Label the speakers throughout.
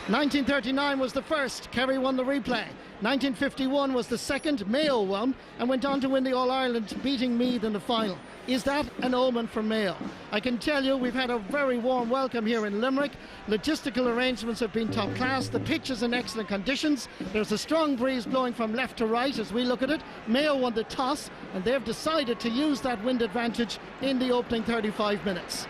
Speaker 1: 1939 was the first, Kerry won the replay. 1951 was the second, Mayo won and went on to win the All-Ireland, beating Meath in the final. Is that an omen for Mayo? I can tell you we've had a very warm welcome here in Limerick. Logistical arrangements have been top class. The pitch is in excellent conditions. There's a strong breeze blowing from left to right as we look at it. Mayo won the toss and they've decided to use that wind advantage in the opening 35 minutes.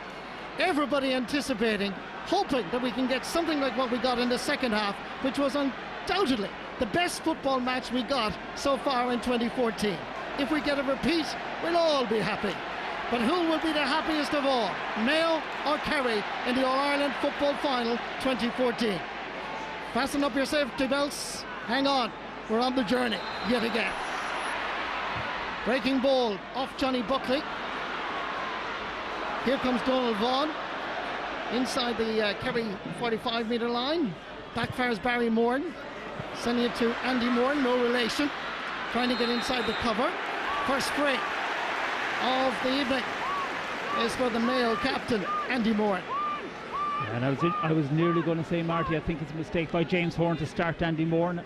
Speaker 1: Everybody anticipating, hoping that we can get something like what we got in the second half, which was undoubtedly the best football match we got so far in 2014. If we get a repeat, we'll all be happy. But who will be the happiest of all, Mayo or Kerry, in the All-Ireland Football Final 2014? Fasten up your safety belts. Hang on, we're on the journey yet again. Breaking ball off Johnny Buckley. Here comes Donald Vaughan inside the Kerry 45-metre line. Backfires Barry Moran, sending it to Andy Moran, no relation, trying to get inside the cover. First free of the evening is for the Mayo captain, Andy Moran.
Speaker 2: And I was nearly going to say, Marty, I think it's a mistake by James Horan to start Andy Moran,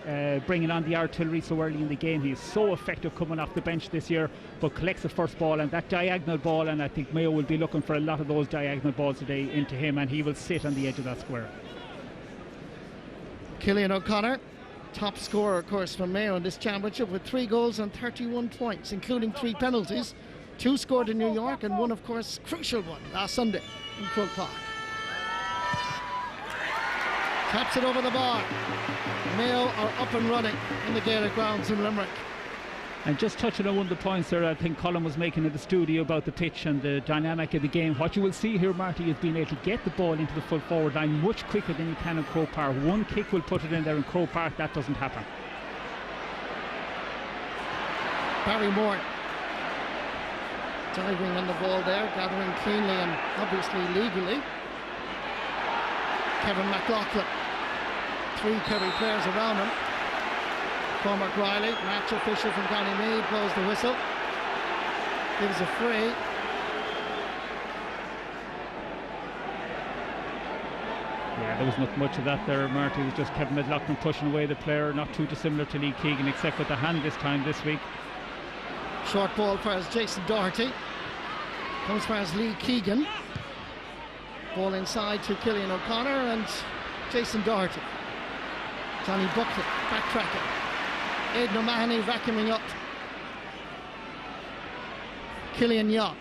Speaker 2: bringing on the artillery so early in the game. He's so effective coming off the bench this year, but collects the first ball and that diagonal ball, and I think Mayo will be looking for a lot of those diagonal balls today into him, and he will sit on the edge of that square.
Speaker 1: Cillian O'Connor, top scorer, of course, for Mayo in this championship with 3 goals and 31 points, including 3 penalties. 2 scored in New York and 1, of course, crucial one last Sunday in Croke Park. Taps it over the bar. Mayo are up and running in the Gaelic grounds in Limerick.
Speaker 2: And just touching on one of the points there, I think Colin was making in the studio about the pitch and the dynamic of the game. What you will see here, Marty, is being able to get the ball into the full forward line much quicker than you can in Croke Park. One kick will put it in there. In Croke Park, that doesn't happen.
Speaker 1: Barry Moore diving on the ball there, gathering cleanly and obviously legally. Kevin McLaughlin, 3 Kerry players around him. Cormac Riley, match official from County Meath, blows the whistle, gives a free.
Speaker 2: Yeah, there was not much of that there, Marty. It was just Kevin McLaughlin pushing away the player, not too dissimilar to Lee Keegan, except with the hand this time this week.
Speaker 1: Short ball for as Jason Doherty, comes for as Lee Keegan. Ball inside to Cillian O'Connor and Jason Doherty. Johnny Buckley backtracking. Aidan O'Mahony vacuuming up. Killian Young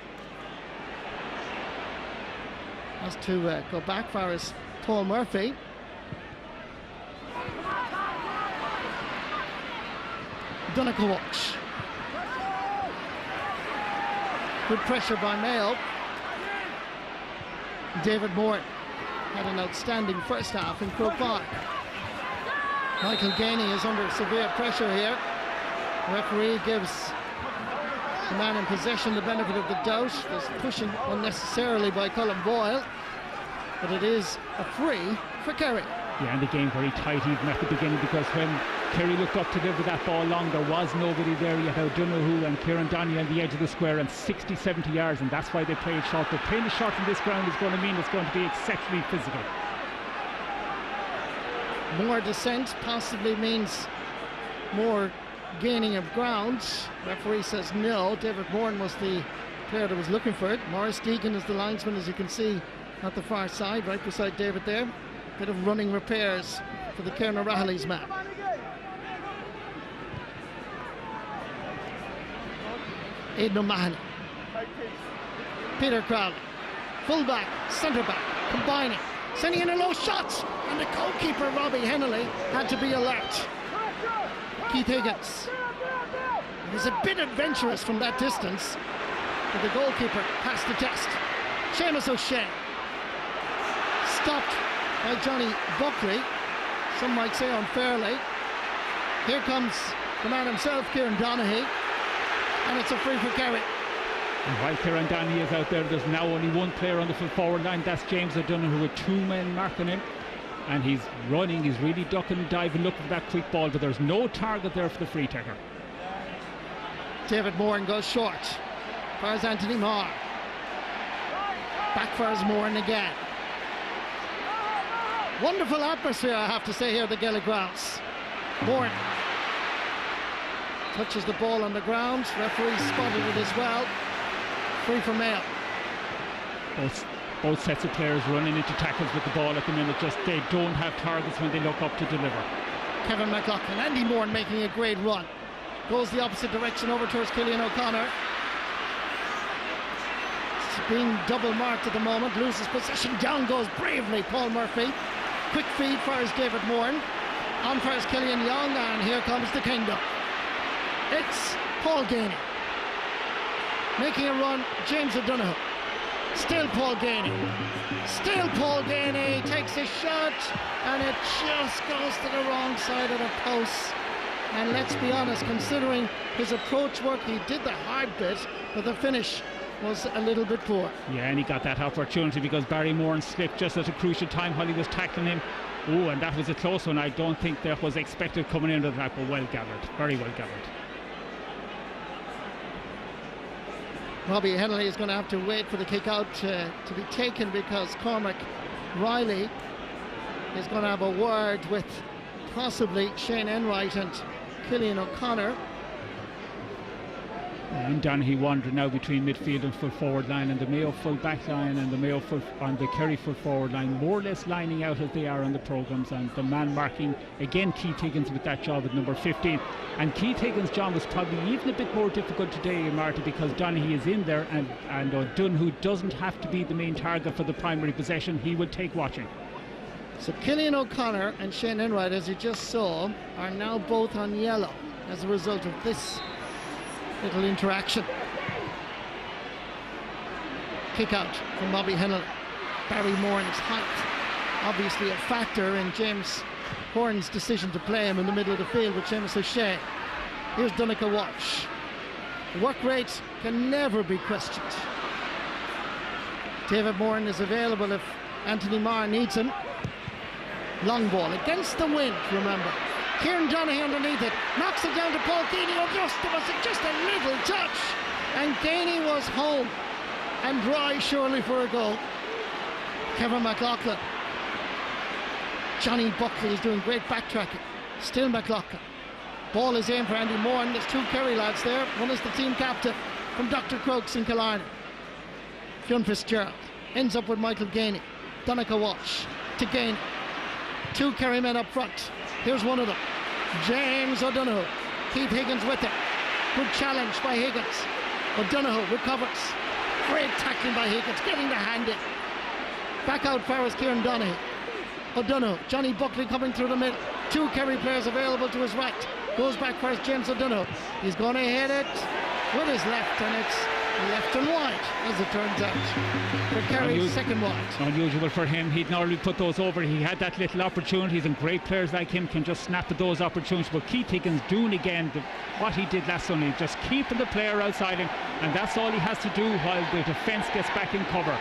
Speaker 1: has to go back for his Paul Murphy. Donegal-Walsh. Good pressure by Mayo. David Moore had an outstanding first half in Croke Park. Michael Gainey is under severe pressure here. The referee gives the man in possession the benefit of the doubt. There's pushing unnecessarily by Colin Boyle, but it is a free for Kerry.
Speaker 2: Yeah, and the game very tight even at the beginning, because when Kerry looked up to deliver that ball long, there was nobody there yet. O'Donoghue and Kieran Donny on the edge of the square, and 60-70 yards, and that's why they played short. But playing short from this ground is going to mean it's going to be exceptionally physical.
Speaker 1: More descent possibly means more gaining of ground. Referee says no. David Moran was the player that was looking for it. Maurice Deegan is the linesman, as you can see at the far side, right beside David there. Bit of running repairs for the Kieran O'Reilly's man. Aidan O'Mahony, Peter Crowley, full-back, centre-back, combining, sending in a low shot, and the goalkeeper Robbie Hennelly had to be alert. Keith Higgins, it was a bit adventurous from that distance, but the goalkeeper passed the test. Seamus O'Shea, stopped by Johnny Buckley, some might say unfairly. Here comes the man himself, Kieran Donaghy, and it's a free for Kerry.
Speaker 2: And while Kieran Donaghy is out there, there's now only one player on the full forward line. That's James O'Donoghue with 2 men marking him, and he's running, he's really ducking and diving, looking for that quick ball, but there's no target there for the free taker.
Speaker 1: David Moran goes short. Fires Anthony Marr. Back fires Moran again. Wonderful atmosphere, I have to say, here at the Gaelic grounds. Moran touches the ball on the ground. Referee spotted it as well. Free for Mayo.
Speaker 2: Both sets of players running into tackles with the ball at the minute. Just they don't have targets when they look up to deliver.
Speaker 1: Kevin McLaughlin, Andy Moran making a great run. Goes the opposite direction over towards Cillian O'Connor. It's being double marked at the moment. Loses possession. Down goes bravely Paul Murphy. Quick feed fires David Moran. On fires Killian Young, and here comes the kingdom. It's Paul Gainey. Making a run, James O'Donoghue. Still Paul Gainey. Still Paul Gainey takes a shot, and it just goes to the wrong side of the post. And let's be honest, considering his approach work, he did the hard bit, but the finish was a little bit poor.
Speaker 2: Yeah, and he got that opportunity because Barry Moran slipped just at a crucial time while he was tackling him. Oh, and that was a close one. I don't think that was expected coming into that, but well gathered, very well gathered.
Speaker 1: Robbie Henley is going to have to wait for the kick out to be taken, because Cormac Riley is going to have a word with possibly Shane Enright and Cillian O'Connor.
Speaker 2: And Donaghy wandering now between midfield and full forward line, and the Mayo full back line and the Mayo full on the Kerry full forward line, more or less lining out as they are on the programmes, and the man marking again Keith Higgins with that job at number 15. And Keith Higgins' job was probably even a bit more difficult today, Marty, because Donaghy is in there, and O'Donoghue doesn't have to be the main target for the primary possession. He will take watching.
Speaker 1: So Cillian O'Connor and Shane Enright, as you just saw, are now both on yellow as a result of this little interaction. Kick out from Bobby Henley. Barry Moran's height obviously a factor in James Horan's decision to play him in the middle of the field with Seamus O'Shea. Here's Donica Walsh. Work rate can never be questioned. David Moran is available if Anthony Marr needs him. Long ball against the wind, remember. Kieran Donaghy underneath it, knocks it down to Paul Gainey. There was just a little touch, and Gainey was home and dry surely for a goal. Kevin McLaughlin. Johnny Buckley is doing great backtracking. Still McLaughlin. Ball is aimed for Andy Moran. There's two Kerry lads there. One is the team captain from Dr. Crokes in Killarney. Fionn Fitzgerald ends up with Michael Gainey. Donica Walsh to Gainey. Two Kerry men up front. Here's one of them, James O'Donoghue. Keith Higgins with it. Good challenge by Higgins. O'Donoghue recovers. Great tackling by Higgins, getting the hand in. Back out far is Kieran Donaghy. O'Donoghue, Johnny Buckley coming through the middle. Two Kerry players available to his right. Goes back first, James O'Donoghue. He's going to hit it with his left, and it's left and wide, as it turns out. For Kerry, second wide.
Speaker 2: Unusual for him. He'd normally put those over. He had that little opportunities, and great players like him can just snap at those opportunities. But Keith Higgins doing again what he did last Sunday, just keeping the player outside him, and that's all he has to do while the defence gets back in cover.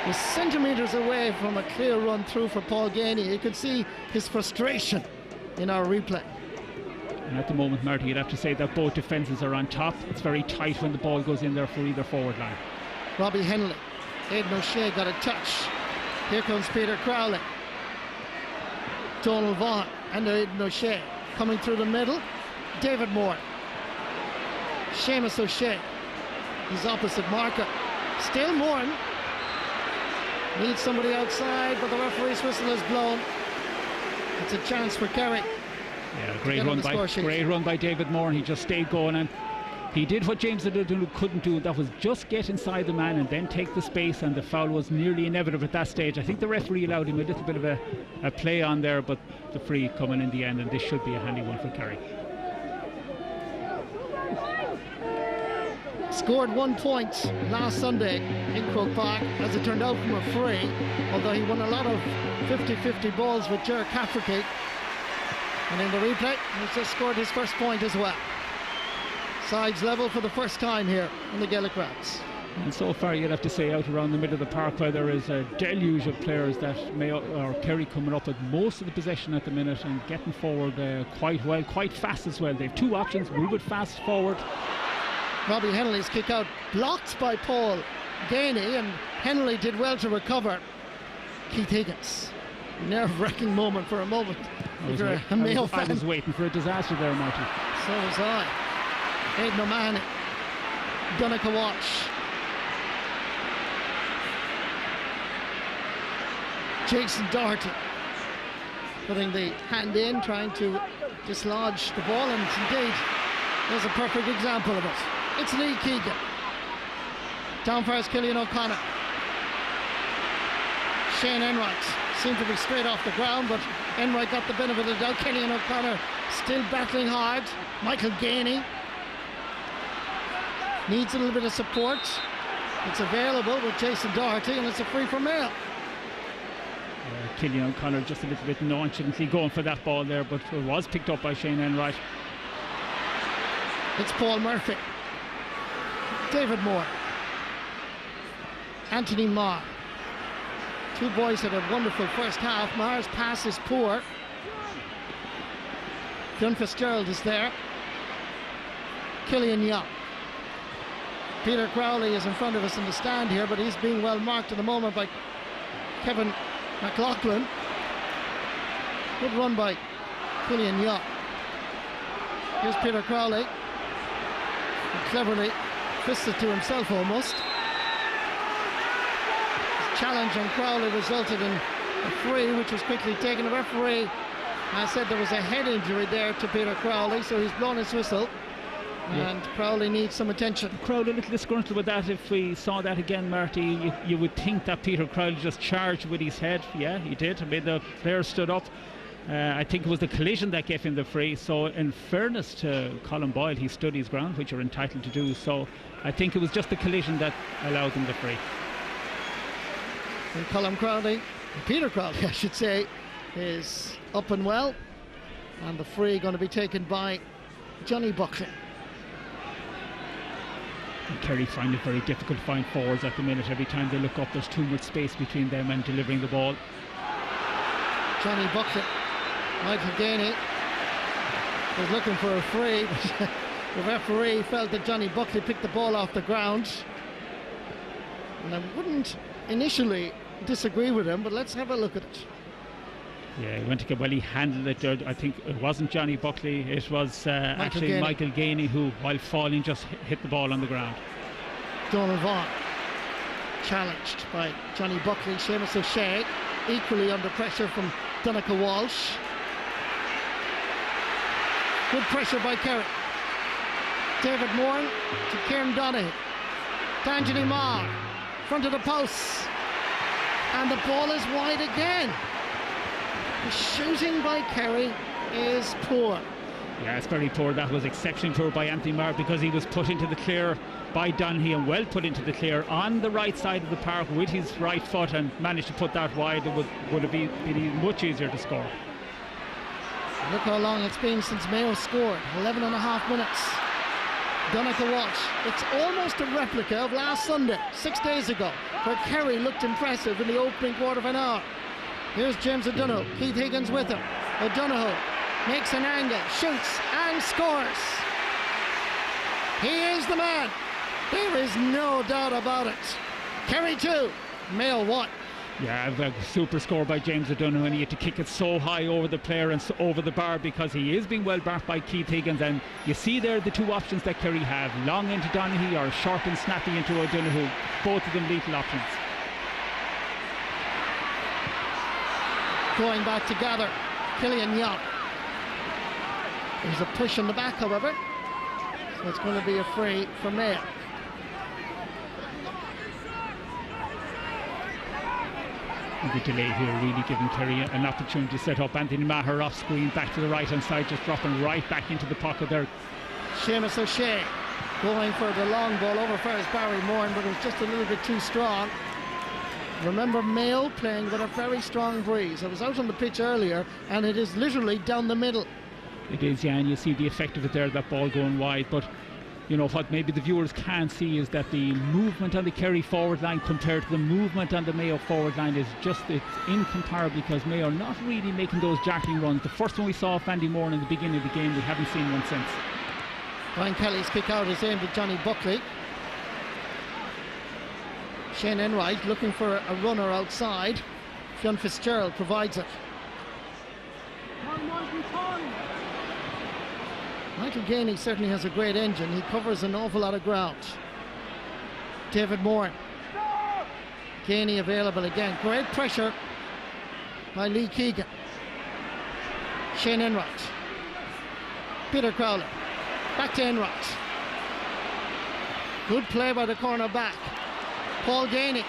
Speaker 1: Was centimetres away from a clear run through for Paul Gainey. You could see his frustration in our replay.
Speaker 2: And at the moment, Marty, you'd have to say that both defences are on top. It's very tight when the ball goes in there for either forward line.
Speaker 1: Robbie Henley. Aidan O'Shea got a touch. Here comes Peter Crowley. Donald Vaughan and Aidan O'Shea coming through the middle. David Moore. Seamus O'Shea. His opposite marker. Still Moore. Needs somebody outside, but the referee's whistle is blown. It's a chance for Kerry.
Speaker 2: Yeah, great run by David Moore. He just stayed going, and he did what James O'Donoghue couldn't do. That was just get inside the man and then take the space, and the foul was nearly inevitable at that stage. I think the referee allowed him a little bit of a play on there, but the free coming in the end, and this should be a handy one for Kerry.
Speaker 1: Scored 1 point last Sunday in Croke Park, as it turned out, from a free, although he won a lot of 50-50 balls with Ger Cafferty. And in the replay, he's just scored his first point as well. Sides level for the first time here in the Gaelic grounds.
Speaker 2: And so far, you'd have to say, out around the middle of the park, where there is a deluge of players, that Mayo or Kerry coming up with most of the possession at the minute and getting forward quite well, quite fast as well. They have two options: move it fast forward.
Speaker 1: Robbie Henley's kick out blocked by Paul Gainey, and Henley did well to recover. Keith Higgins nerve-wracking moment for a moment. If you're a Mayo fan.
Speaker 2: I was waiting for a disaster there, Marty.
Speaker 1: So was I. Aidan O'Mahony, Donncha Walsh, Jason Doherty putting the hand in, trying to dislodge the ball, and indeed there's a perfect example of it. It's Lee Keegan. Down first, Cillian O'Connor. Shane Enright seemed to be straight off the ground, but Enright got the benefit of the doubt. Cillian O'Connor still battling hard. Michael Gainey needs a little bit of support. It's available with Jason Doherty, and it's a free for Mayo.
Speaker 2: Cillian O'Connor just a little bit nonchalantly going for that ball there, but it was picked up by Shane Enright.
Speaker 1: It's Paul Murphy, David Moore, Anthony Marr. Two boys had a wonderful first half. Marr's pass is poor. Fionn Fitzgerald is there. Killian Young. Peter Crowley is in front of us in the stand here, but he's being well marked at the moment by Kevin McLaughlin. Good run by Killian Young. Here's Peter Crowley. And cleverly fisted to himself almost. His challenge on Crowley resulted in a free, which was quickly taken. The referee said there was a head injury there to Peter Crowley, so he's blown his whistle. And Crowley needs some attention.
Speaker 2: Crowley a little disgruntled with that. If we saw that again, Marty, you would think that Peter Crowley just charged with his head. Yeah, he did. I mean, the player stood up. I think it was the collision that gave him the free. So in fairness to Colin Boyle, he stood his ground, which you're entitled to do. So I think it was just the collision that allowed him the free.
Speaker 1: And Colin Crowley, Peter Crowley I should say, is up and well. And the free going to be taken by Johnny Buckley.
Speaker 2: Kerry find it very difficult to find forwards at the minute. Every time they look up, there's too much space between them and delivering the ball.
Speaker 1: Johnny Buckley, Michael Gainey was looking for a free, but the referee felt that Johnny Buckley picked the ball off the ground. And I wouldn't initially disagree with him, but let's have a look at it.
Speaker 2: Yeah, he went to get, well, he handled it there. I think it wasn't Johnny Buckley, it was actually Michael Gainey who, while falling, just hit the ball on the ground.
Speaker 1: Donald Vaughan challenged by Johnny Buckley. Seamus O'Shea equally under pressure from Donncha Walsh. Good pressure by Kerry. David Moore to Kieran Donaghy. D'Angelo Marr, front of the posts, and the ball is wide again. The shooting by Kerry is poor.
Speaker 2: Yeah, it's very poor. That was exceptionally poor by Anthony Marr, because he was put into the clear by Donaghy, and well put into the clear on the right side of the park with his right foot, and managed to put that wide. It would have been much easier to score.
Speaker 1: Look how long it's been since Mayo scored. 11 and a half minutes. Donncha Walsh. It's almost a replica of last Sunday, 6 days ago, where Kerry looked impressive in the opening quarter of an hour. Here's James O'Donoghue, Keith Higgins with him. O'Donoghue makes an angle, shoots and scores. He is the man. There is no doubt about it. Kerry 2, Mayo 1.
Speaker 2: Yeah, a super score by James O'Donoghue, and he had to kick it so high over the player and over the bar, because he is being well marked by Keith Higgins. And you see there the two options that Kerry have: long into Donaghy or short and snappy into O'Donoghue. Both of them lethal options.
Speaker 1: Going back together, Killian Young. There's a push in the back, however, so it's going to be a free for Mayo.
Speaker 2: The delay here really giving Kerry an opportunity to set up. Anthony Maher off screen, back to the right hand side, just dropping right back into the pocket there.
Speaker 1: Seamus O'Shea going for the long ball over first Barry Moran, but it was just a little bit too strong. Remember, Mayo playing with a very strong breeze. I was out on the pitch earlier, and it is literally down the middle.
Speaker 2: It is, yeah, and you see the effect of it there, that ball going wide. But you know what maybe the viewers can't see is that the movement on the Kerry forward line compared to the movement on the Mayo forward line is just, it's incomparable, because Mayo are not really making those darting runs. The first one we saw of Andy Moore in the beginning of the game, we haven't seen one since.
Speaker 1: Ryan Kelly's kick out is aimed at Johnny Buckley. Shane Enright looking for a runner outside. Fionn Fitzgerald provides it. Michael Gainey certainly has a great engine. He covers an awful lot of ground. David Moore. Gainey available again. Great pressure by Lee Keegan. Shane Enright. Peter Crowley. Back to Enright. Good play by the corner back. Paul Gainey.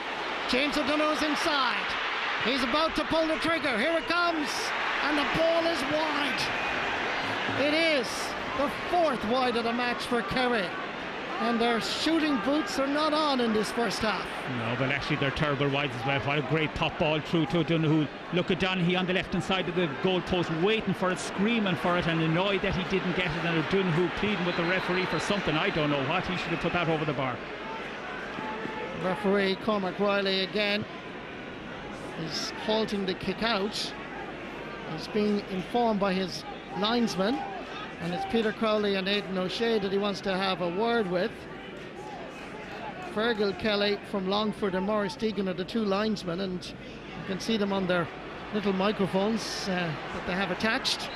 Speaker 1: James O'Donoghue's inside. He's about to pull the trigger. Here it comes. And the ball is wide. It is the 4th wide of the match for Kerry. And their shooting boots are not on in this first half.
Speaker 2: No, but actually they're terrible wides as well. What a great pop ball through to O'Donoghue. Look at Donaghy on the left hand side of the goal post, waiting for it, screaming for it, and annoyed that he didn't get it. And O'Donoghue pleading with the referee for something. I don't know what. He should have put that over the bar.
Speaker 1: Referee Cormac Riley again is halting the kick out. He's being informed by his linesman, and it's Peter Crowley and Aidan O'Shea that he wants to have a word with. Fergal Kelly from Longford and Maurice Deegan are the 2 linesmen, and you can see them on their little microphones that they have attached.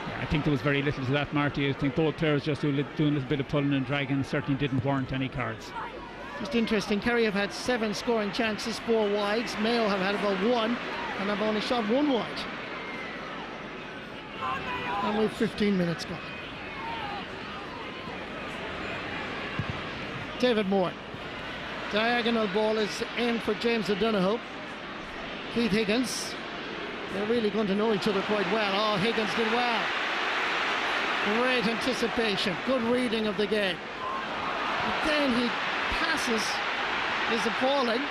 Speaker 2: Yeah, I think there was very little to that, Marty. I think both players just doing a little bit of pulling and dragging, certainly didn't warrant any cards.
Speaker 1: Just interesting, Kerry have had 7 scoring chances, 4 wides. Mayo have had about 1 and have only shot 1 wide. And we've 15 minutes gone. David Moore. Diagonal ball is aimed for James O'Donoghue. Keith Higgins. They're really going to know each other quite well. Oh, Higgins did well. Great anticipation. Good reading of the game. But then he passes is appalling.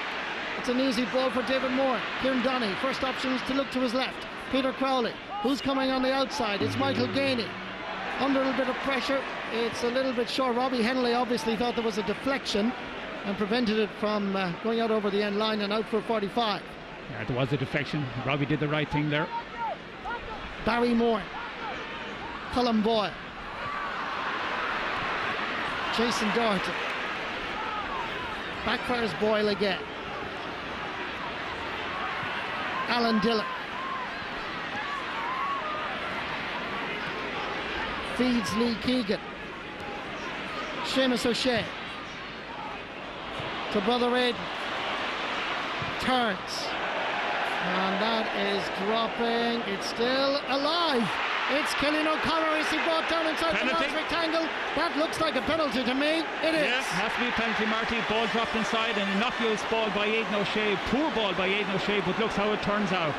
Speaker 1: It's an easy ball for David Moore. Kieran Donaghy. First option is to look to his left. Peter Crowley. Who's coming on the outside? It's Michael Gainey. Under a little bit of pressure. It's a little bit short. Robbie Henley obviously thought there was a deflection and prevented it from going out over the end line and out for 45.
Speaker 2: Yeah, there was a deflection. Robbie did the right thing there.
Speaker 1: Barry Moore. Colin Boyle. Jason Doherty. Backfires Boyle again. Alan Dillon. Feeds Lee Keegan. Seamus O'Shea. To Brother Aidan. Turns. And that is dropping. It's still alive. It's Killian O'Connor. Is he brought down inside the large rectangle? That looks like a penalty to me. It is.
Speaker 2: Yeah, has to be a penalty, Marty. Ball dropped inside, and an innocuous ball by Aidan O'Shea. Poor ball by Aidan O'Shea, but looks how it turns out.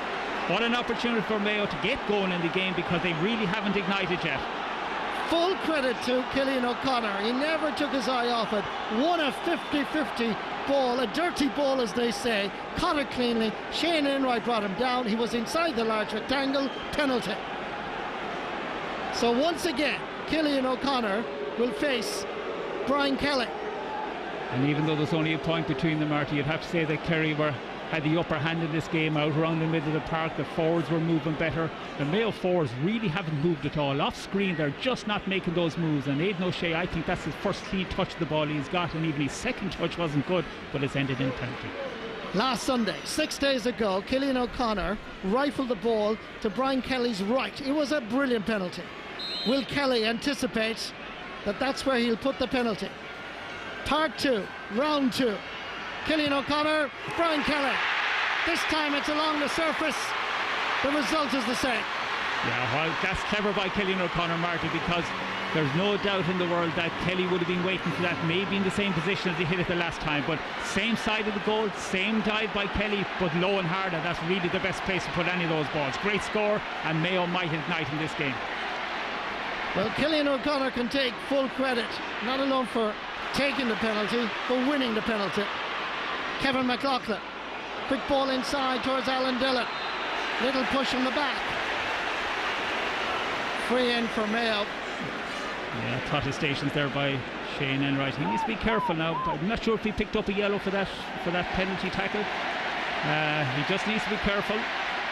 Speaker 2: What an opportunity for Mayo to get going in the game, because they really haven't ignited yet.
Speaker 1: Full credit to Killian O'Connor. He never took his eye off it. Won a 50-50 ball, a dirty ball as they say. Caught it cleanly. Shane Enright brought him down. He was inside the large rectangle. Penalty. So once again, Killian O'Connor will face Brian Kelly.
Speaker 2: And even though there's only a point between them, Marty, you'd have to say that Kerry had the upper hand in this game out around the middle of the park. The forwards were moving better. The Mayo forwards really haven't moved at all. Off screen, they're just not making those moves. And Aidan O'Shea, I think that's his first clean touch of the ball he's got, and even his second touch wasn't good, but it's ended in penalty.
Speaker 1: Last Sunday, 6 days ago, Killian O'Connor rifled the ball to Brian Kelly's right. It was a brilliant penalty. Will Kelly anticipate that that's where he'll put the penalty? Part 2, round 2. Killian O'Connor, Brian Kelly. This time it's along the surface. The result is the same.
Speaker 2: Yeah, well, that's clever by Killian O'Connor, Marty, because there's no doubt in the world that Kelly would have been waiting for that, maybe in the same position as he hit it the last time. But same side of the goal, same dive by Kelly, but low and harder. That's really the best place to put any of those balls. Great score, and Mayo might ignite in this game.
Speaker 1: Well, Killian O'Connor can take full credit, not alone for taking the penalty, but winning the penalty. Kevin McLaughlin. Quick ball inside towards Alan Dillon. Little push from the back. Free in for Mayo.
Speaker 2: Yeah, protestations there by Shane Enright. He needs to be careful now. I'm not sure if he picked up a yellow for that penalty tackle. He just needs to be careful.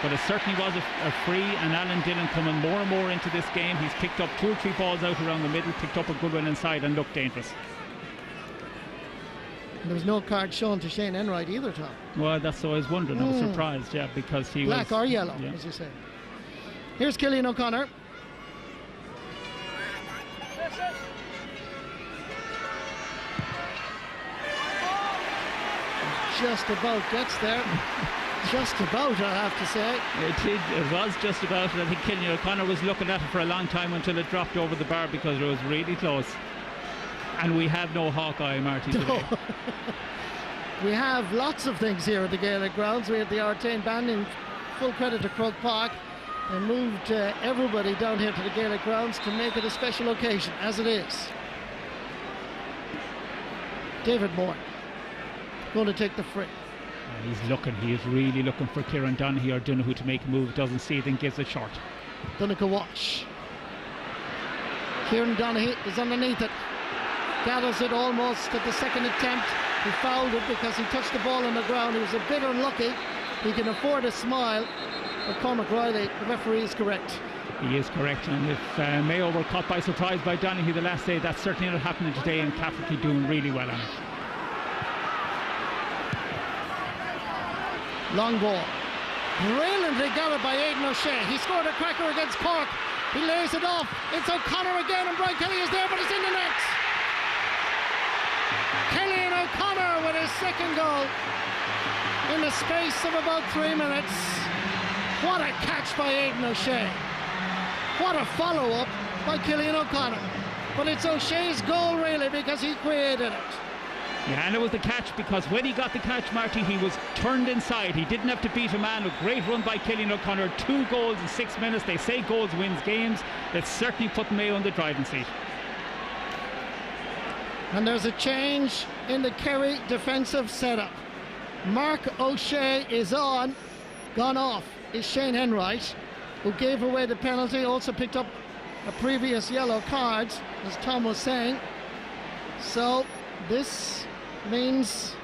Speaker 2: But it certainly was a free, and Alan Dillon coming more and more into this game. He's picked up 2 or 3 balls out around the middle, picked up a good one inside and looked dangerous.
Speaker 1: There was no card shown to Shane Enright either, Tom.
Speaker 2: Well, that's what I was wondering. I was surprised, yeah, because he
Speaker 1: Black
Speaker 2: was...
Speaker 1: or yellow,
Speaker 2: yeah.
Speaker 1: as you say. Here's Cillian O'Connor. Just about gets there. Just about, I have to say.
Speaker 2: It was just about. I think Cillian O'Connor was looking at it for a long time until it dropped over the bar because it was really close. And we have no Hawkeye, Marty, today.
Speaker 1: We have lots of things here at the Gaelic grounds. We have the Artane band, in full credit to Croke Park. They moved everybody down here to the Gaelic grounds to make it a special occasion, as it is. David Moore going to take the free.
Speaker 2: He is really looking for Kieran Donaghy or Donoghue to make a move. Doesn't see it and gives it short.
Speaker 1: Donegal Walsh. Kieran Donaghy is underneath it. Gathers it almost at the second attempt. He fouled it because he touched the ball on the ground. He was a bit unlucky. He can afford a smile. But Cormac Riley, the referee, is correct.
Speaker 2: He is correct. And if Mayo were caught by surprise by Donaghy the last day, that's certainly not happening today, and Catholic are doing really well on it.
Speaker 1: Long ball. Brilliantly gathered by Aidan O'Shea. He scored a cracker against Cork. He lays it off. It's O'Connor again, and Brian Kelly is there, but it's in the net. Cillian O'Connor with his second goal in the space of about 3 minutes. What a catch by Aidan O'Shea. What a follow-up by Cillian O'Connor. But it's O'Shea's goal, really, because he created it.
Speaker 2: Yeah, and it was the catch because when he got the catch, Marty, he was turned inside. He didn't have to beat a man. A great run by Cillian O'Connor. 2 goals in 6 minutes. They say goals wins games. It certainly put Mayo in the driving seat.
Speaker 1: And there's a change in the Kerry defensive setup. Mark O'Shea is on. Gone off is Shane Enright, who gave away the penalty. Also picked up a previous yellow card, as Tom was saying. So this means,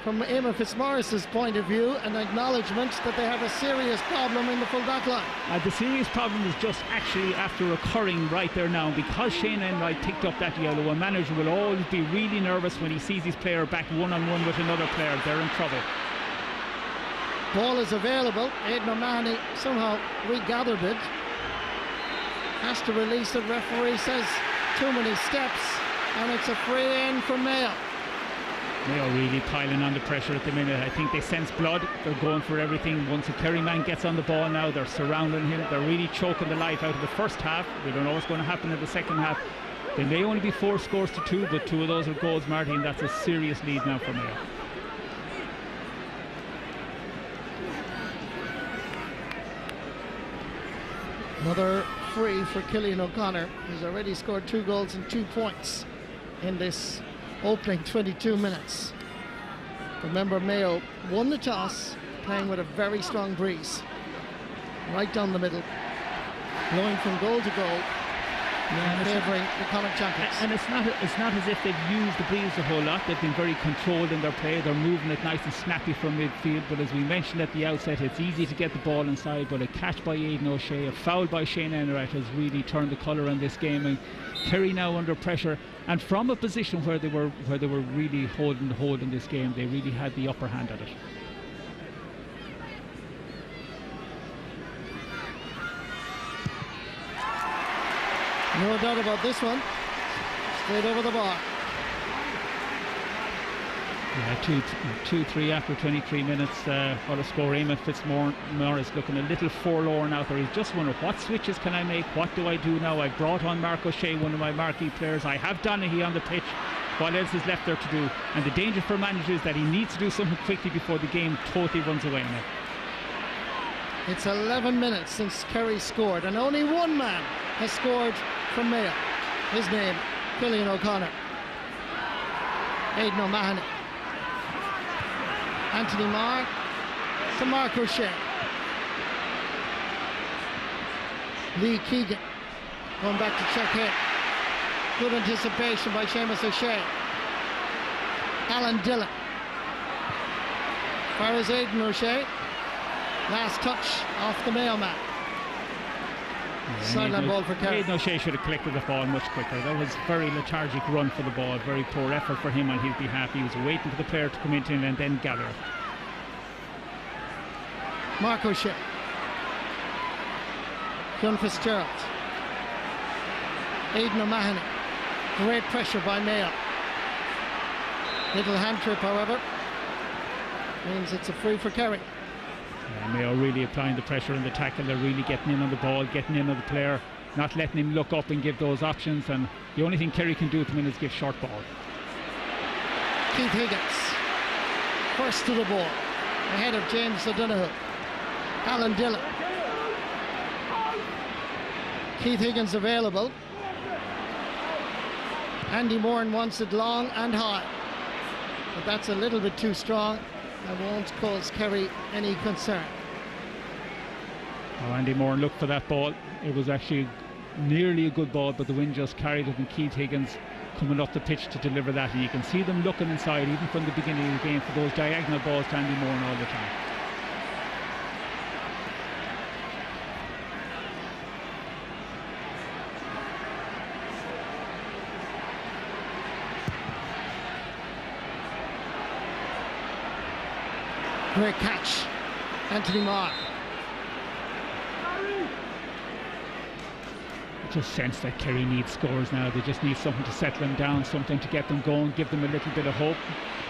Speaker 1: from Eamon Fitzmaurice's point of view, an acknowledgement that they have a serious problem in the full back line.
Speaker 2: The serious problem is just actually after occurring right there now. Because Shane Enright picked up that yellow, a manager will always be really nervous when he sees his player back one-on-one with another player. They're in trouble.
Speaker 1: Ball is available. Aidan O'Mahony somehow regathered it. Has to release it. Referee says too many steps, and it's a free in for Mayo.
Speaker 2: Mayo really piling on the pressure at the minute. I think they sense blood. They're going for everything. Once a Kerry man gets on the ball now, they're surrounding him. They're really choking the life out of the first half. We don't know what's going to happen in the second half. They may only be 4 scores to 2, but 2 of those are goals, Marty, and that's a serious lead now for Mayo.
Speaker 1: Another free for Cillian O'Connor, who's already scored 2 goals and 2 points in this opening 22 minutes. Remember, Mayo won the toss, playing with a very strong breeze. Right down the middle, blowing from goal to goal, favouring the Connacht champions.
Speaker 2: And it's not as if they've used the breeze a whole lot. They've been very controlled in their play. They're moving it nice and snappy from midfield. But as we mentioned at the outset, it's easy to get the ball inside. But a catch by Aidan O'Shea, a foul by Shane Enright has really turned the colour on this game. And Kerry now under pressure, and from a position where they were really holding this game, they really had the upper hand at it.
Speaker 1: No doubt about this one. Straight over the bar.
Speaker 2: Yeah, 2-3 after 23 minutes. What a score. Eamon Fitzmaurice looking a little forlorn out there. He's just wondering, what switches can I make? What do I do now? I've brought on Mark O'Shea, one of my marquee players. I have Donaghy on the pitch. What else is left there to do? And the danger for a manager is that he needs to do something quickly before the game totally runs away now.
Speaker 1: It's 11 minutes since Kerry scored, and only one man has scored from Mayo. His name, Cillian O'Connor. Aidan O'Mahony. Anthony Marr to Mark O'Shea. Lee Keegan going back to check here. Good anticipation by Seamus O'Shea. Alan Dillon. Far as Aidan O'Shea. Last touch off the Mayo man. Sideline ball for Kerry.
Speaker 2: Aidan O'Shea should have collected the ball much quicker. That was very lethargic run for the ball, very poor effort for him on his behalf. He was waiting for the player to come into him and then gather it.
Speaker 1: Mark O'Shea. John Fitzgerald. Aidan O'Mahony. Great pressure by Mayo. Little hand trip, however, means it's a free for Kerry.
Speaker 2: Mayo really applying the pressure in the tackle. They're really getting in on the ball, getting in on the player, not letting him look up and give those options. And the only thing Kerry can do to him is give short ball.
Speaker 1: Keith Higgins, first to the ball, ahead of James O'Donoghue. Alan Dillon. Keith Higgins available. Andy Moran wants it long and high, but that's a little bit too strong and won't cause Kerry any concern.
Speaker 2: Oh, Andy Moran looked for that ball. It was actually nearly a good ball, but the wind just carried it, and Keith Higgins coming up the pitch to deliver that. And you can see them looking inside, even from the beginning of the game, for those diagonal balls to Andy Moran all the time.
Speaker 1: Great catch, Anthony Marr.
Speaker 2: I just sense that Kerry needs scores now. They just need something to settle them down, something to get them going, give them a little bit of hope.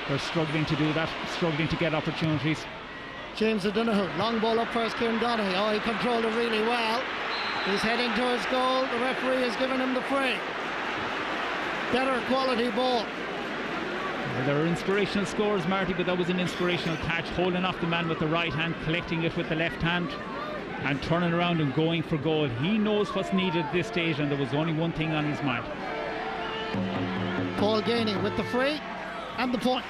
Speaker 2: They're struggling to do that, struggling to get opportunities.
Speaker 1: James O'Donoghue, long ball up first, Kieran Donaghy. Oh, he controlled it really well. He's heading towards goal. The referee has given him the free. Better quality ball.
Speaker 2: There are inspirational scores, Marty, but that was an inspirational catch, holding off the man with the right hand, collecting it with the left hand, and turning around and going for goal. He knows what's needed at this stage, and there was only one thing on his mind.
Speaker 1: Paul Gainey with the free and the point.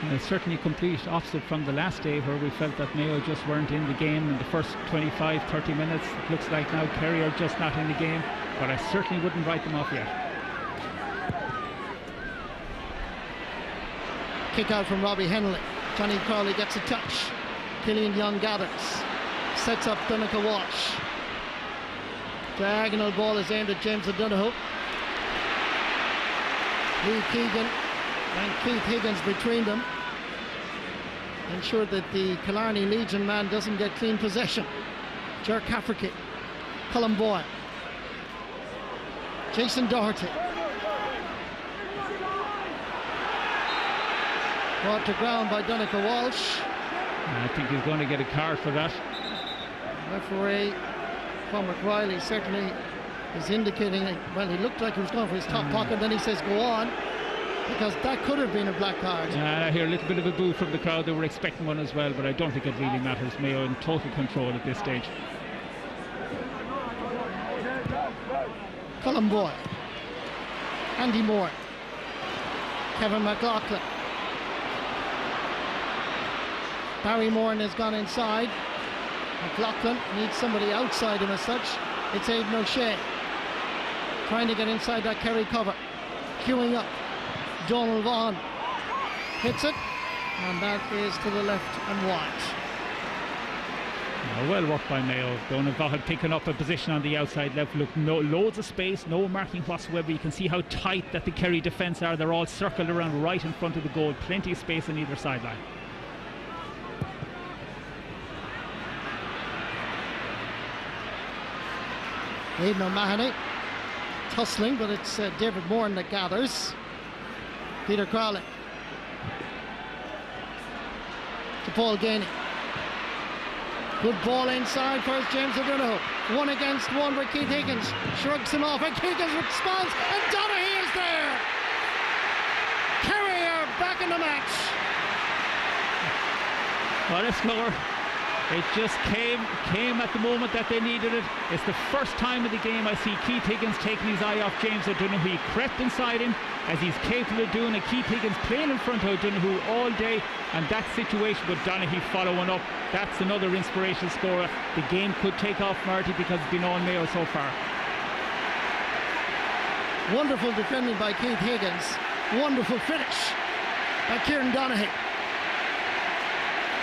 Speaker 2: And it's certainly complete opposite from the last day, where we felt that Mayo just weren't in the game in the first 25-30 minutes. It looks like now Kerry are just not in the game, but I certainly wouldn't write them off yet.
Speaker 1: Kick out from Robbie Henley. Johnny Crowley gets a touch. Killian Young gathers. Sets up Donegal Walsh. Diagonal ball is aimed at James O'Donoghue. Lee Keegan and Keith Higgins between them. Ensure that the Killarney Legion man doesn't get clean possession. Ger Cafferty. Colin Boyle. Jason Doherty. Brought to ground by Donegal Walsh.
Speaker 2: I think he's going to get a card for that.
Speaker 1: Referee Cormac Riley certainly is indicating, well, he looked like he was going for his top pocket, then he says go on, because that could have been a black card.
Speaker 2: I hear a little bit of a boo from the crowd. They were expecting one as well, but I don't think it really matters. Mayo in total control at this stage.
Speaker 1: Colin Boyle. Andy Moore. Kevin McLaughlin. Barry Moran has gone inside. McLaughlin needs somebody outside him as such. It's Aidan O'Shea trying to get inside that Kerry cover. Queuing up. Donald Vaughan hits it, and that is to the left and wide.
Speaker 2: Well worked by Mayo. Donald Vaughan picking up a position on the outside left. Look, loads of space, no marking whatsoever. You can see how tight that the Kerry defence are. They're all circled around right in front of the goal. Plenty of space on either sideline.
Speaker 1: Aidan O'Mahony tussling, but it's David Moran that gathers. Peter Crowley to Paul Gainey. Good ball inside. First James O'Donoghue. 1 against 1 with Keith Higgins. Shrugs him off, and Higgins responds, and Donaghy is there. Kerry are back in the match.
Speaker 2: What a score. It just came at the moment that they needed it. It's the first time of the game I see Keith Higgins taking his eye off James O'Donoghue. He crept inside him, as he's capable of doing, and Keith Higgins playing in front of O'Donoghue all day, and that situation with Donaghy following up, that's another inspirational scorer. The game could take off, Marty, because it's been all Mayo so far.
Speaker 1: Wonderful defending by Keith Higgins. Wonderful finish by Kieran Donaghy.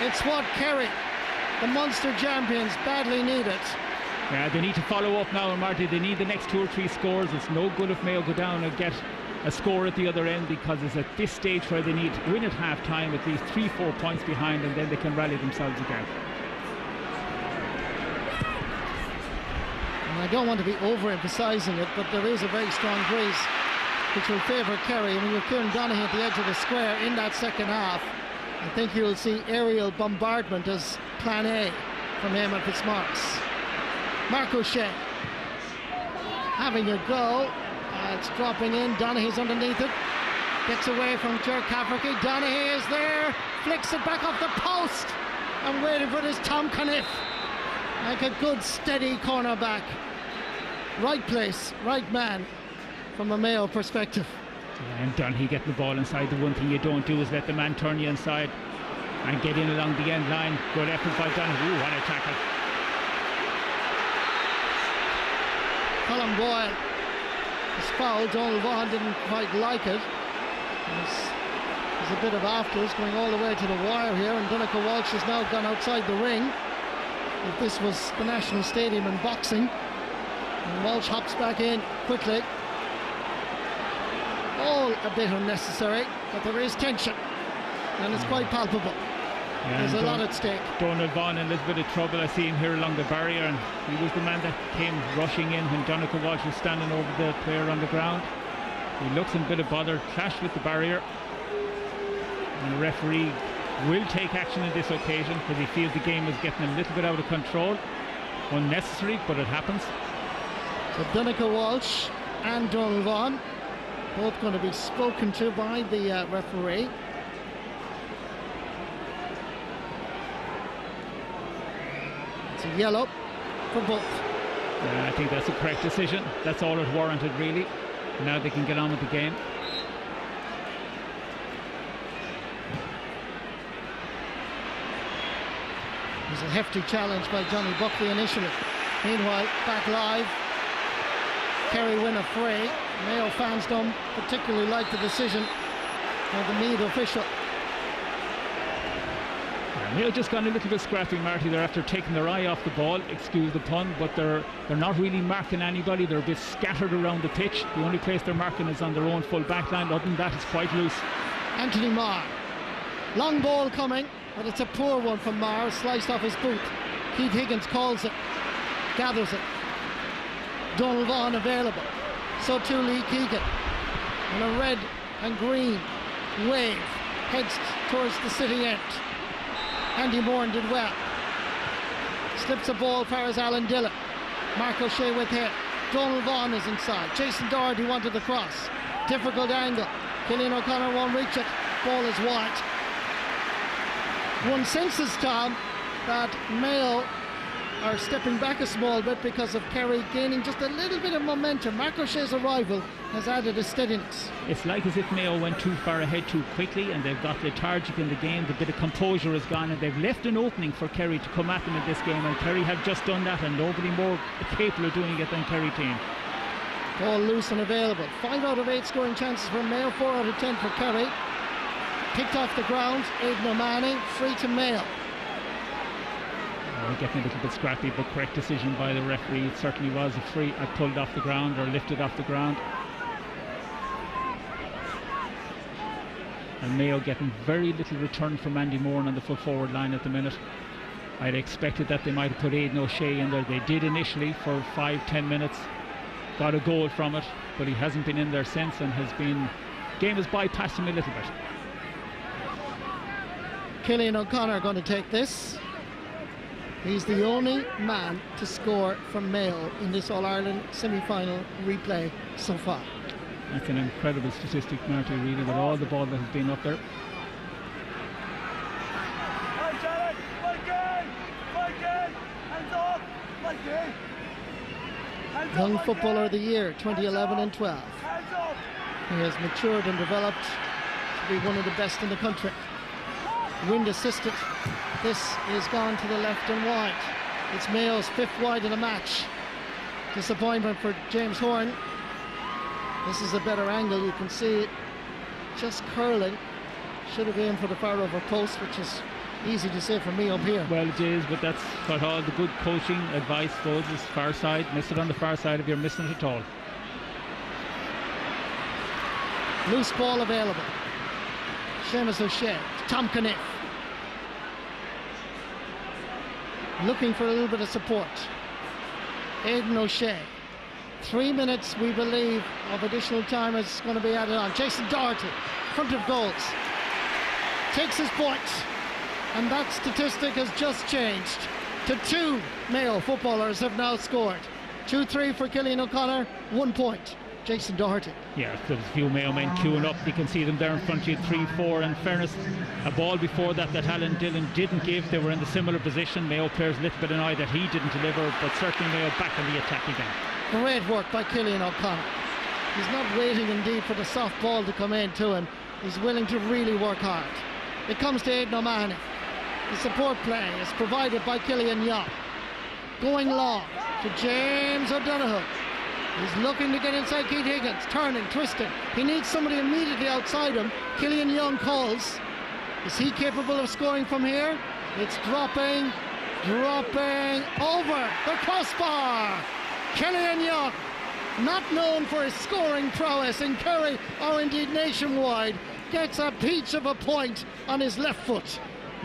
Speaker 1: It's what Kerry, the Munster champions, badly needed.
Speaker 2: Yeah, they need to follow up now, and Marty, they need the next 2 or 3 scores. It's no good if Mayo go down and get a score at the other end, because it's at this stage where they need to win at half time, at least 3-4 points behind, and then they can rally themselves again.
Speaker 1: And I don't want to be overemphasising it, but there is a very strong breeze which will favour Kerry. I mean, with Kieran Donaghy at the edge of the square in that second half, I think you'll see aerial bombardment as plan A from Eamon Fitzmaurice. Mark O'Shea having a go. It's dropping in. Donaghy's underneath it. Gets away from Ger Cafferty. Donaghy is there. Flicks it back off the post. And waiting for this Tom Caniff. Like a good steady cornerback. Right place, right man from a Mayo perspective.
Speaker 2: Yeah, and Donaghy getting the ball inside. The one thing you don't do is let the man turn you inside and get in along the end line. Good effort by Donaghy. Ooh, what a tackle.
Speaker 1: Colin Boyle is fouled. Donald Vaughan didn't quite like it. There's a bit of afters going all the way to the wire here, and Donncha Walsh has now gone outside the ring. If this was the National Stadium in boxing, and Walsh hops back in quickly. All a bit unnecessary, but there is tension, and it's quite palpable. Yeah, there's a lot at stake.
Speaker 2: Donald Vaughan in a little bit of trouble. I see him here along the barrier, and he was the man that came rushing in when Donncha Walsh was standing over the player on the ground. He looks in a bit of bother, clashed with the barrier, and the referee will take action on this occasion because he feels the game is getting a little bit out of control. Unnecessary, but it happens.
Speaker 1: So Donncha Walsh and Donald Vaughan both going to be spoken to by the referee. It's a yellow for both.
Speaker 2: I think that's a correct decision. That's all it warranted, really. Now they can get on with the game.
Speaker 1: It was a hefty challenge by Johnny Buckley initially. Meanwhile, back live, Kerry win a free. Mayo fans don't particularly like the decision of the Meath official.
Speaker 2: Mayo just gone a little bit scrappy, Marty. They're after taking their eye off the ball, excuse the pun, but they're not really marking anybody. They're a bit scattered around the pitch. The only place they're marking is on their own full back line. Other than that, it's quite loose.
Speaker 1: Anthony Marr. Long ball coming, but it's a poor one from Marr, sliced off his boot. Keith Higgins calls it, gathers it. Donald Vaughan available. So too Lee Keegan. And a red and green wave heads towards the city end. Andy Moran did well. Slips a ball far as Alan Dillon. Mark O'Shea with him. Donald Vaughan is inside. Jason Doherty wanted the cross. Difficult angle. Killian O'Connor won't reach it. Ball is wide. One senses, Tom, that Mayo are stepping back a small bit because of Kerry gaining just a little bit of momentum. Mark O'Shea's arrival has added a steadiness.
Speaker 2: It's like as if Mayo went too far ahead too quickly and they've got lethargic in the game. The bit of composure is gone and they've left an opening for Kerry to come at them in this game, and Kerry have just done that, and nobody more capable of doing it than Kerry team.
Speaker 1: Ball loose and available. 5 out of 8 scoring chances for Mayo, 4 out of 10 for Kerry. Picked off the ground, Aidan O'Mahony, free to Mayo.
Speaker 2: Getting a little bit scrappy, but correct decision by the referee. It certainly was a free. I pulled off the ground or lifted off the ground. And Mayo getting very little return from Andy Moran on the full forward line at the minute. I'd expected that they might have put Aidan O'Shea in there. They did initially for 5-10 minutes. Got a goal from it, but he hasn't been in there since, and game has bypassed him a little bit.
Speaker 1: Killian O'Connor going to take this. He's the only man to score from Mayo in this All-Ireland semi-final replay so far.
Speaker 2: That's an incredible statistic, Marty, really, with all the ball that has been up there.
Speaker 1: Young Footballer of the Year, 2011 and 12. He has matured and developed to be one of the best in the country. Wind assisted. This is gone to the left and wide. It's Mayo's 5th wide in the match. Disappointment for James Horan. This is a better angle. You can see it just curling. Should have aimed for the far over post, which is Easy to say for me up here.
Speaker 2: Well, it is, but that's what all the good coaching advice goes, is far side. Miss it on the far side if you're missing it at all.
Speaker 1: Loose ball available. Seamus O'Shea, Tom Caniff. Looking for a little bit of support. Aidan O'Shea. 3 minutes, we believe, of additional time is going to be added on. Jason Doherty, front of goals. Takes his point. And that statistic has just changed to 2 Mayo footballers have now scored. 2-3 for Cillian O'Connor, 1 point. Jason Doherty.
Speaker 2: Yeah, there's a few Mayo men queuing up. You can see them there in front of you, 3-4. In fairness, a ball before that Alan Dillon didn't give. They were in the similar position. Mayo players a little bit annoyed that he didn't deliver, but certainly Mayo back on the attack again.
Speaker 1: Great work by Cillian O'Connor. He's not waiting indeed for the soft ball to come in to him. He's willing to really work hard. It comes to Aidan O'Mahony. The support play is provided by Cillian Young. Going long to James O'Donoghue. He's looking to get inside Keith Higgins, turning, twisting. He needs somebody immediately outside him. Cillian Young calls. Is he capable of scoring from here? It's dropping over the crossbar. Cillian Young, not known for his scoring prowess in Kerry or indeed nationwide, gets a peach of a point on his left foot.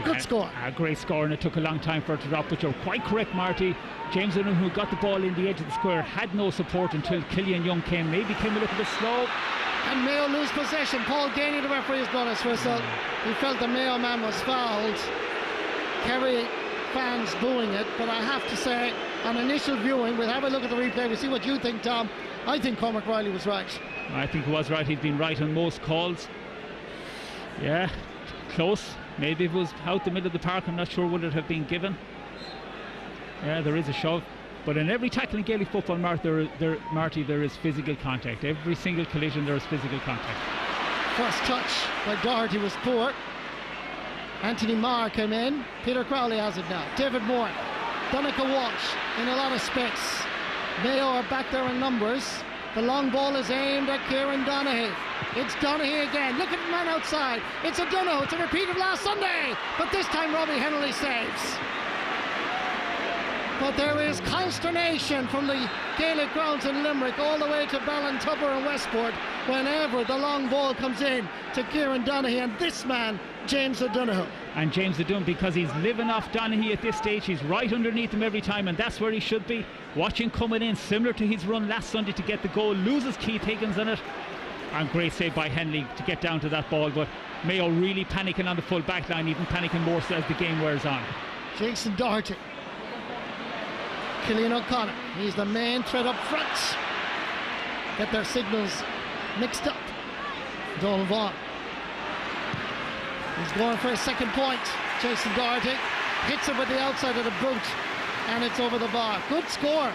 Speaker 1: Good score.
Speaker 2: A great score, and it took a long time for it to drop, but you're quite correct, Marty. James O'Donoghue, who got the ball in the edge of the square, had no support until Cillian Young came. Maybe came a little bit slow.
Speaker 1: And Mayo lose possession. Paul Gainey, the referee's blown his whistle. He felt the Mayo man was fouled. Kerry fans booing it, but I have to say, on initial viewing, we'll have a look at the replay. We'll see what you think, Tom. I think Cormac Riley was right.
Speaker 2: I think he was right. He'd been right on most calls. Yeah, close. Maybe if it was out the middle of the park, I'm not sure would it have been given. Yeah, there is a shove. But in every tackle in Gaelic football, Marty, there is physical contact. Every single collision, there is physical contact.
Speaker 1: First touch by Doherty was poor. Anthony Marr came in. Peter Crowley has it now. David Moore. Donica Walsh in a lot of space. Mayo are back there in numbers. The long ball is aimed at Kieran Donaghy. It's Donaghy again. Look at the man outside. It's O'Donoghue. It's a repeat of last Sunday. But this time Robbie Henley saves. But there is consternation from the Gaelic grounds in Limerick all the way to Ballintubber and Westport whenever the long ball comes in to Kieran Donaghy and this man, James O'Donoghue.
Speaker 2: And James O'Donoghue, because he's living off Donaghy at this stage, he's right underneath him every time, and that's where he should be. Watching coming in, similar to his run last Sunday to get the goal, loses Keith Higgins in it. And great save by Henley to get down to that ball, but Mayo really panicking on the full back line, even panicking more so as the game wears on. Jason
Speaker 1: Doherty. Cillian O'Connor, he's the main threat up front. Get their signals mixed up. Donald Vaughan. He's going for a second point. Jason Doherty hits it with the outside of the boot, and it's over the bar. Good score,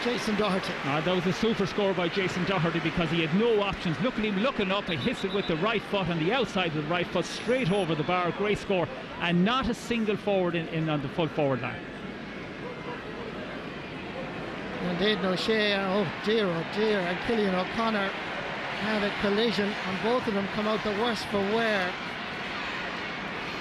Speaker 1: Jason Doherty.
Speaker 2: That was a super score by Jason Doherty because he had no options. Look at him looking up. He hits it with the right foot on the outside of the right foot, straight over the bar. Great score, and not a single forward in on the full forward line.
Speaker 1: And Aidan O'Shea, oh dear, and Cillian O'Connor had a collision, and both of them come out the worse for wear.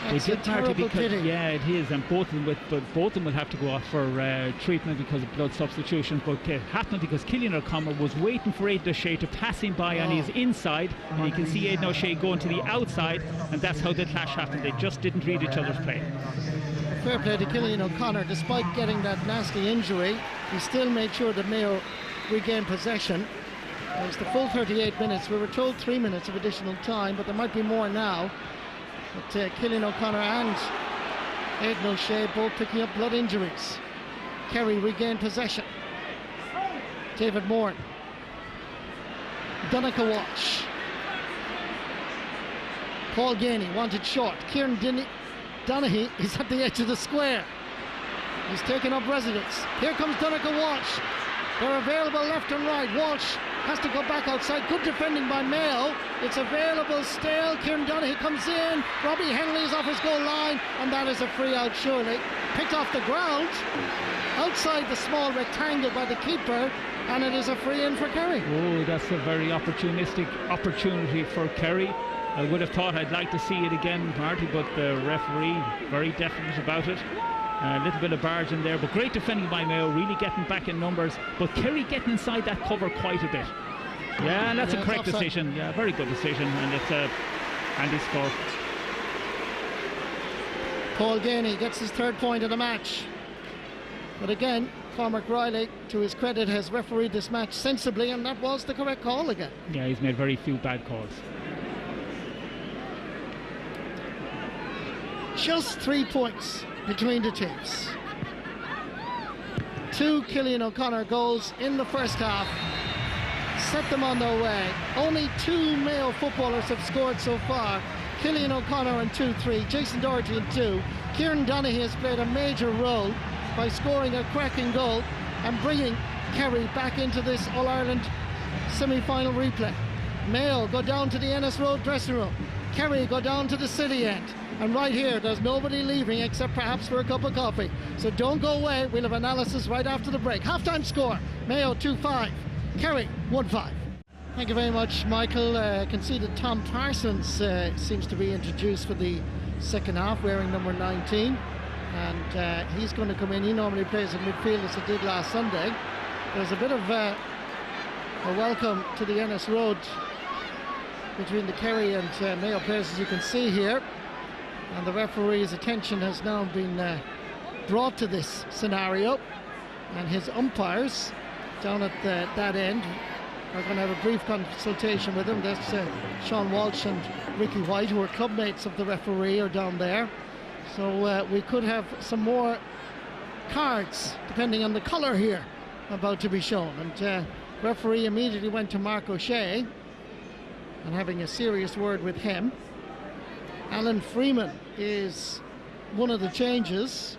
Speaker 1: It's a terrible pity.
Speaker 2: Yeah, it is, and both of them will have to go off for treatment because of blood substitution. But it happened because Cillian O'Connor was waiting for Aidan O'Shea to pass him by on his inside, and you can see Aidan O'Shea going to the outside, and that's how the clash happened. They just didn't read each other's play.
Speaker 1: Fair play to Cillian O'Connor. Despite getting that nasty injury, he still made sure that Mayo regained possession. It was the full 38 minutes. We were told 3 minutes of additional time, but there might be more now. But Cillian O'Connor and Aidan O'Shea both picking up blood injuries. Kerry regained possession. David Moore. Donica Walsh. Paul Gainey wanted short. Kieran Donaghy is at the edge of the square. He's taken up residence. Here comes Donica Walsh. They're available left and right. Walsh has to go back outside. Good defending by Mayo. It's available still. Kieran Donaghy comes in. Robbie Henley is off his goal line, and that is a free out surely. Picked off the ground outside the small rectangle by the keeper, and it is a free in for Kerry.
Speaker 2: Oh, that's a very opportunistic opportunity for Kerry. I would have thought I'd like to see it again, Marty, but the referee very definite about it. A little bit of barge in there, but great defending by Mayo, really getting back in numbers. But Kerry getting inside that cover quite a bit. Yeah, and that's a correct decision. Yeah, very good decision, and it's a handy score.
Speaker 1: Paul Ganey gets his 3rd point of the match. But again, Cormac Riley, to his credit, has refereed this match sensibly, and that was the correct call again.
Speaker 2: Yeah, he's made very few bad calls.
Speaker 1: Just 3 points between the teams. 2 Cillian O'Connor goals in the first half set them on their way. Only 2 Mayo footballers have scored so far. Cillian O'Connor in 2-3, Jason Doherty in 2. Kieran Donaghy has played a major role by scoring a cracking goal and bringing Kerry back into this All-Ireland semi-final replay. Mayo go down to the Ennis Road dressing room. Kerry go down to the city end. And right here, there's nobody leaving except perhaps for a cup of coffee. So don't go away. We'll have analysis right after the break. Half-time score, Mayo 2-5, Kerry 1-5. Thank you very much, Michael. I can see that Tom Parsons seems to be introduced for the second half, wearing number 19. And he's going to come in. He normally plays in midfield as he did last Sunday. There's a bit of a welcome to the Ennis Road between the Kerry and Mayo players, as you can see here. And the referee's attention has now been brought to this scenario, and his umpires down at that end are going to have a brief consultation with him. That's Sean Walsh and Ricky White, who are clubmates of the referee, are down there. So we could have some more cards, depending on the colour here, about to be shown. And referee immediately went to Mark O'Shea and having a serious word with him. Alan Freeman is one of the changes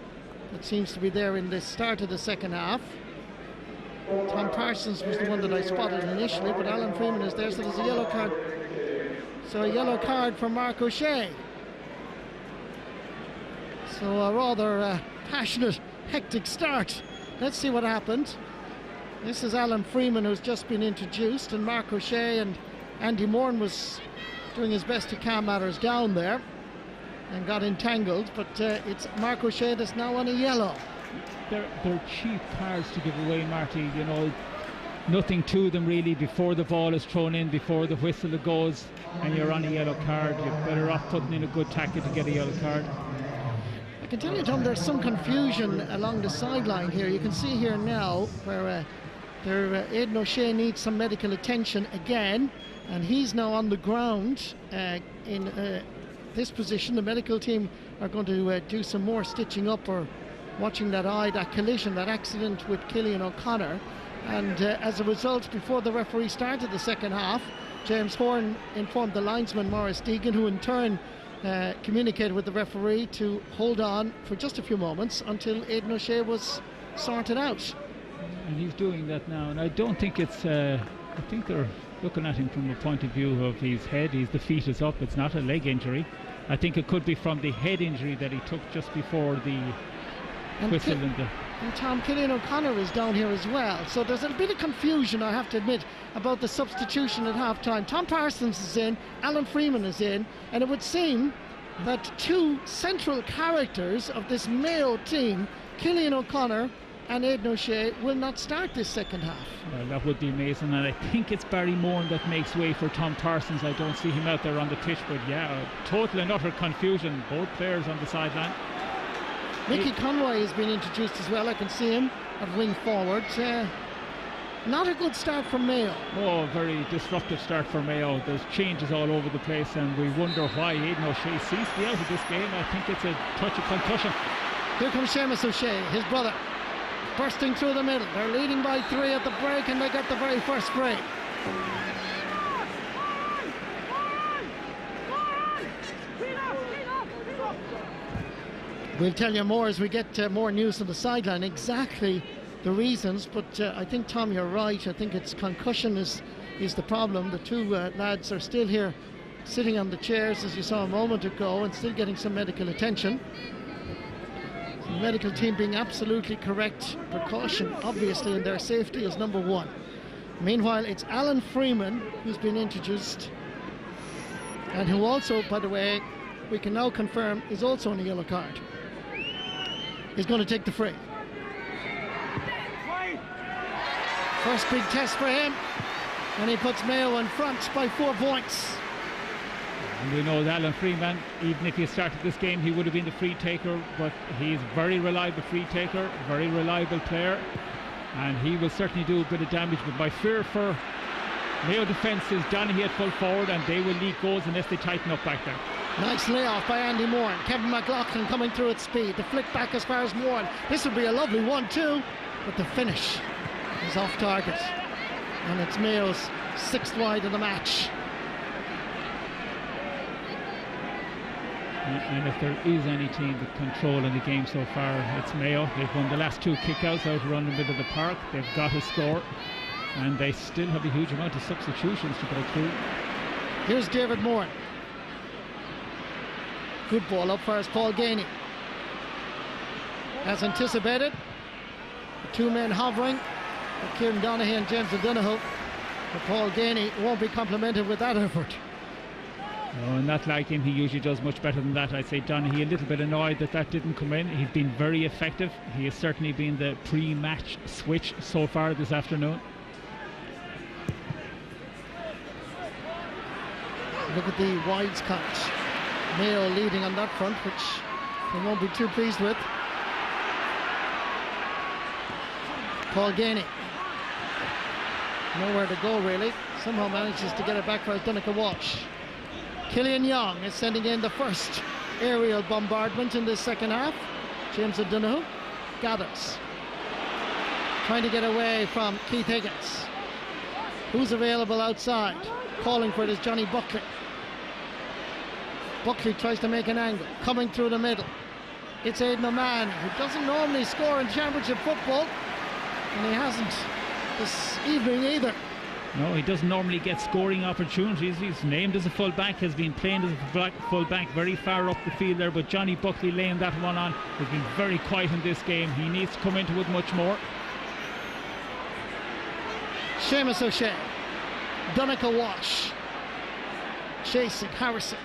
Speaker 1: that seems to be there in the start of the second half. Tom Parsons was the one that I spotted initially, but Alan Freeman is there, so there's a yellow card. So a yellow card for Mark O'Shea. So a rather passionate, hectic start. Let's see what happened. This is Alan Freeman, who's just been introduced, and Mark O'Shea and Andy Moran was doing his best to calm matters down there and got entangled, but it's Mark O'Shea that's now on a yellow.
Speaker 2: They're cheap cards to give away, Marty. You know, nothing to them really before the ball is thrown in, before the whistle goes, and you're on a yellow card. You're better off putting in a good tackle to get a yellow card.
Speaker 1: I can tell you, Tom, there's some confusion along the sideline here. You can see here now where Aidan O'Shea needs some medical attention again, and he's now on the ground in this position. The medical team are going to do some more stitching up or watching that eye, that collision, that accident with Cillian O'Connor. And as a result, before the referee started the second half, James Horan informed the linesman Maurice Deegan, who in turn communicated with the referee to hold on for just a few moments until Aidan O'Shea was sorted out.
Speaker 2: And he's doing that now, and I don't think it's I think they're looking at him from the point of view of his head. The feet is up. It's not a leg injury. I think it could be from the head injury that he took just before the whistle.
Speaker 1: And Tom, Cillian O'Connor is down here as well. So there's a bit of confusion, I have to admit, about the substitution at half-time. Tom Parsons is in, Alan Freeman is in, and it would seem that 2 central characters of this Mayo team, Cillian O'Connor and Aidan O'Shea, will not start this second half.
Speaker 2: Well, that would be amazing, and I think it's Barry Moran that makes way for Tom Parsons. I don't see him out there on the pitch, but yeah, total and utter confusion, both players on the sideline.
Speaker 1: Mickey Conroy has been introduced as well. I can see him at wing forward. Not a good start from Mayo.
Speaker 2: Oh, very disruptive start for Mayo. There's changes all over the place, and we wonder why Aidan O'Shea seems to be out of this game. I think it's a touch of concussion.
Speaker 1: Here comes Seamus O'Shea, his brother, bursting through the middle. They're leading by 3 at the break, and they get the very first break. We'll tell you more as we get more news on the sideline, exactly the reasons, but I think, Tom, you're right. I think it's concussion is the problem. The 2 lads are still here sitting on the chairs, as you saw a moment ago, and still getting some medical attention. The medical team being absolutely correct. Precaution, obviously, and their safety is number 1. Meanwhile, it's Alan Freeman who's been introduced and who also, by the way, we can now confirm is also on a yellow card. He's going to take the free. First big test for him, and he puts Mayo in front by 4 points.
Speaker 2: And we know that Alan Freeman, even if he started this game, he would have been the free taker, but he's a very reliable free taker, very reliable player, and he will certainly do a bit of damage. But my fear for Mayo defence is Donaghy at full forward, and they will leak goals unless they tighten up back there.
Speaker 1: Nice layoff by Andy Moore. Kevin McLaughlin coming through at speed. The flick back as far as Moore. This would be a lovely 1-2, but the finish is off target. And it's Mayo's 6th wide of the match.
Speaker 2: And if there is any team with control in the game so far, it's Mayo. They've won the last 2 kickouts out around the middle of the park. They've got a score, and they still have a huge amount of substitutions to go through.
Speaker 1: Here's David Moore. Good ball up for Paul Ganey. As anticipated, the 2 men hovering, Kieran Donaghy and James O'Donoghue. But Paul Ganey won't be complimented with that effort.
Speaker 2: No, and not like him, he usually does much better than that. I'd say Donaghy a little bit annoyed that didn't come in. He's been very effective. He has certainly been the pre-match switch so far this afternoon.
Speaker 1: Look at the wides count. Mayo leading on that front, which they won't be too pleased with. Paul Ganey. Nowhere to go really. Somehow manages to get it back for Donegal Walsh. Killian Young is sending in the first aerial bombardment in this second half. James O'Donoghue gathers. Trying to get away from Keith Higgins. Who's available outside? Calling for it is Johnny Buckley. Buckley tries to make an angle, coming through the middle. It's Aidan O'Mahony, who doesn't normally score in championship football, and he hasn't this evening either.
Speaker 2: No, he doesn't normally get scoring opportunities. He's named as a full-back, has been playing as a full-back very far up the field there, but Johnny Buckley laying that one on has been very quiet in this game. He needs to come into it much more.
Speaker 1: Seamus O'Shea, Donegal Walsh, chasing Harrison.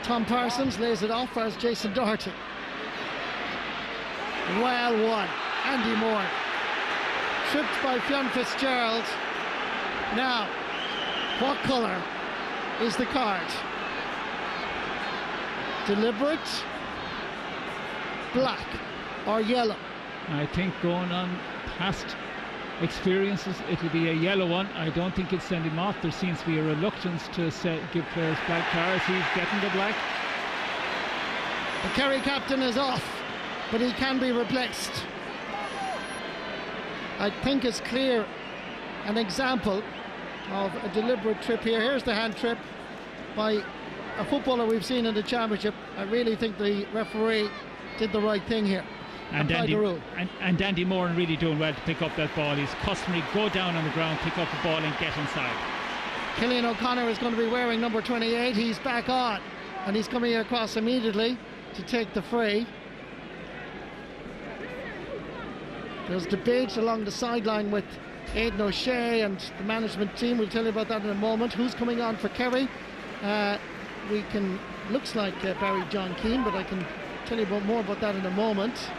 Speaker 1: Tom Parsons lays it off as Jason Doherty. Well won. Andy Moore. Tripped by Fionn Fitzgerald. Now, what colour is the card? Deliberate, black or yellow?
Speaker 2: I think going on past experiences, it'll be a yellow one. I don't think it's send him off. There seems to be a reluctance to give players black cards. He's getting the black.
Speaker 1: The Kerry captain is off, but he can be replaced. I think it's clear an example of a deliberate trip here. Here's the hand trip by a footballer we've seen in the championship. I really think the referee did the right thing here.
Speaker 2: And Andy Moore really doing well to pick up that ball. He's customary go down on the ground, pick up the ball and get inside.
Speaker 1: Killian O'Connor is going to be wearing number 28. He's back on and he's coming across immediately to take the free. There's debate along the sideline with Aidan O'Shea and the management team. We'll tell you about that in a moment. Who's coming on for Kerry? Looks like Barry John Keane, but I can tell you more about that in a moment.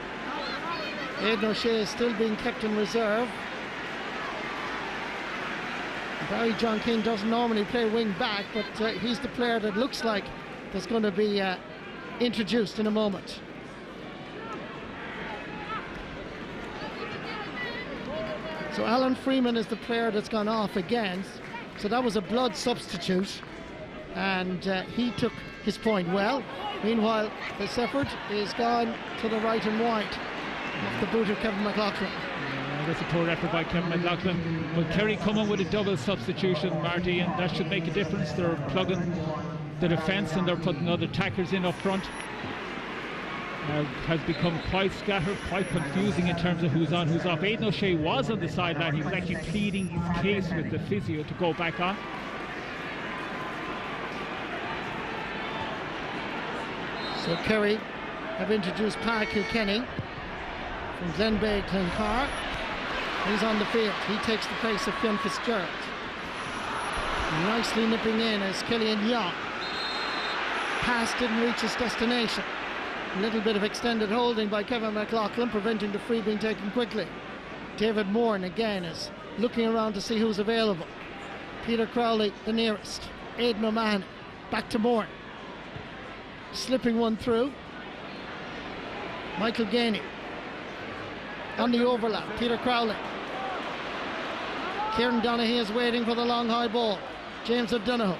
Speaker 1: Aidan O'Shea is still being kept in reserve. Barry John Keane doesn't normally play wing back, but he's the player that looks like that's going to be introduced in a moment. So Alan Freeman is the player that's gone off again. So that was a blood substitute, and he took his point well. Meanwhile, the Sefford is gone to the right and wide off the boot of Kevin McLaughlin.
Speaker 2: That's a poor effort by Kevin McLaughlin. Well, Kerry coming with a double substitution, Marty, and that should make a difference. They're plugging the defence and they're putting other tackers in up front. Has become quite scattered, quite confusing in terms of who's on, who's off. Aidan O'Shea was on the sideline. He was actually pleading his case with the physio to go back on.
Speaker 1: So Kerry have introduced Pa Kilkenny from Glenbeigh Glencar. He's on the field. He takes the place of Fionn Fitzgerald. Nicely nipping in as Killian Young. Pass didn't reach its destination. A little bit of extended holding by Kevin McLaughlin, preventing the free being taken quickly. David Moore again is looking around to see who's available. Peter Crowley the nearest. Aidan O'Mahony back to Moore. Slipping one through. Michael Gainey on the overlap. Peter Crowley. Kieran Donaghy is waiting for the long high ball. James O'Donoghue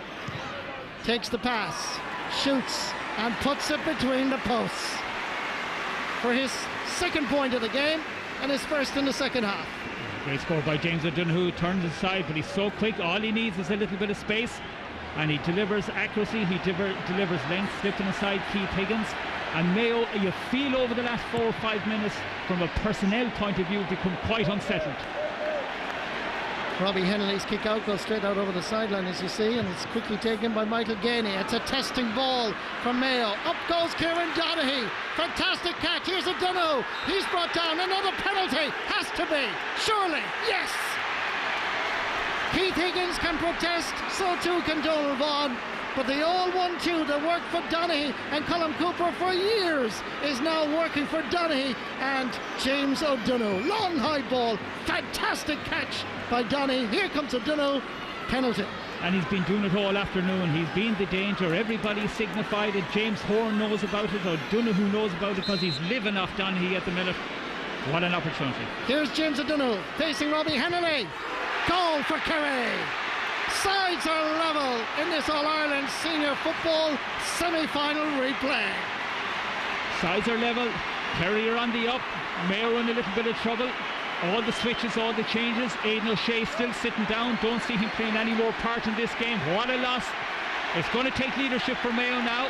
Speaker 1: takes the pass, shoots and puts it between the posts for his second point of the game and his first in the second half.
Speaker 2: Great score by James O'Donoghue. Turns aside, but he's so quick. All he needs is a little bit of space, and he delivers accuracy. He delivers length, slipping aside Keith Higgins. And Mayo, you feel over the last 4 or 5 minutes, from a personnel point of view, become quite unsettled.
Speaker 1: Robbie Hennelly's kick out goes straight out over the sideline, as you see, and it's quickly taken by Michael Gainey. It's a testing ball from Mayo. Up goes Kieran Donaghy. Fantastic catch. Here's O'Donoghue. He's brought down. Another penalty. Has to be. Surely. Yes. Keith Higgins can protest. So too can Donald Vaughan. But the all 1-2 that worked for Donaghy and Colm Cooper for years is now working for Donaghy and James O'Donoghue. Long high ball. Fantastic catch by Donaghy. Here comes O'Donoghue. Penalty.
Speaker 2: And he's been doing it all afternoon. He's been the danger. Everybody signified it. James Horn knows about it. O'Donoghue knows about it because he's living off Donaghy at the minute. What an opportunity.
Speaker 1: Here's James O'Donoghue facing Robbie Hennelly. Goal for Kerry. Sides are level in this All-Ireland Senior Football semi-final replay.
Speaker 2: Sides are level. Kerry are on the up. Mayo in a little bit of trouble. All the switches, all the changes. Aidan O'Shea still sitting down. Don't see him playing any more part in this game. What a loss. It's going to take leadership for Mayo now.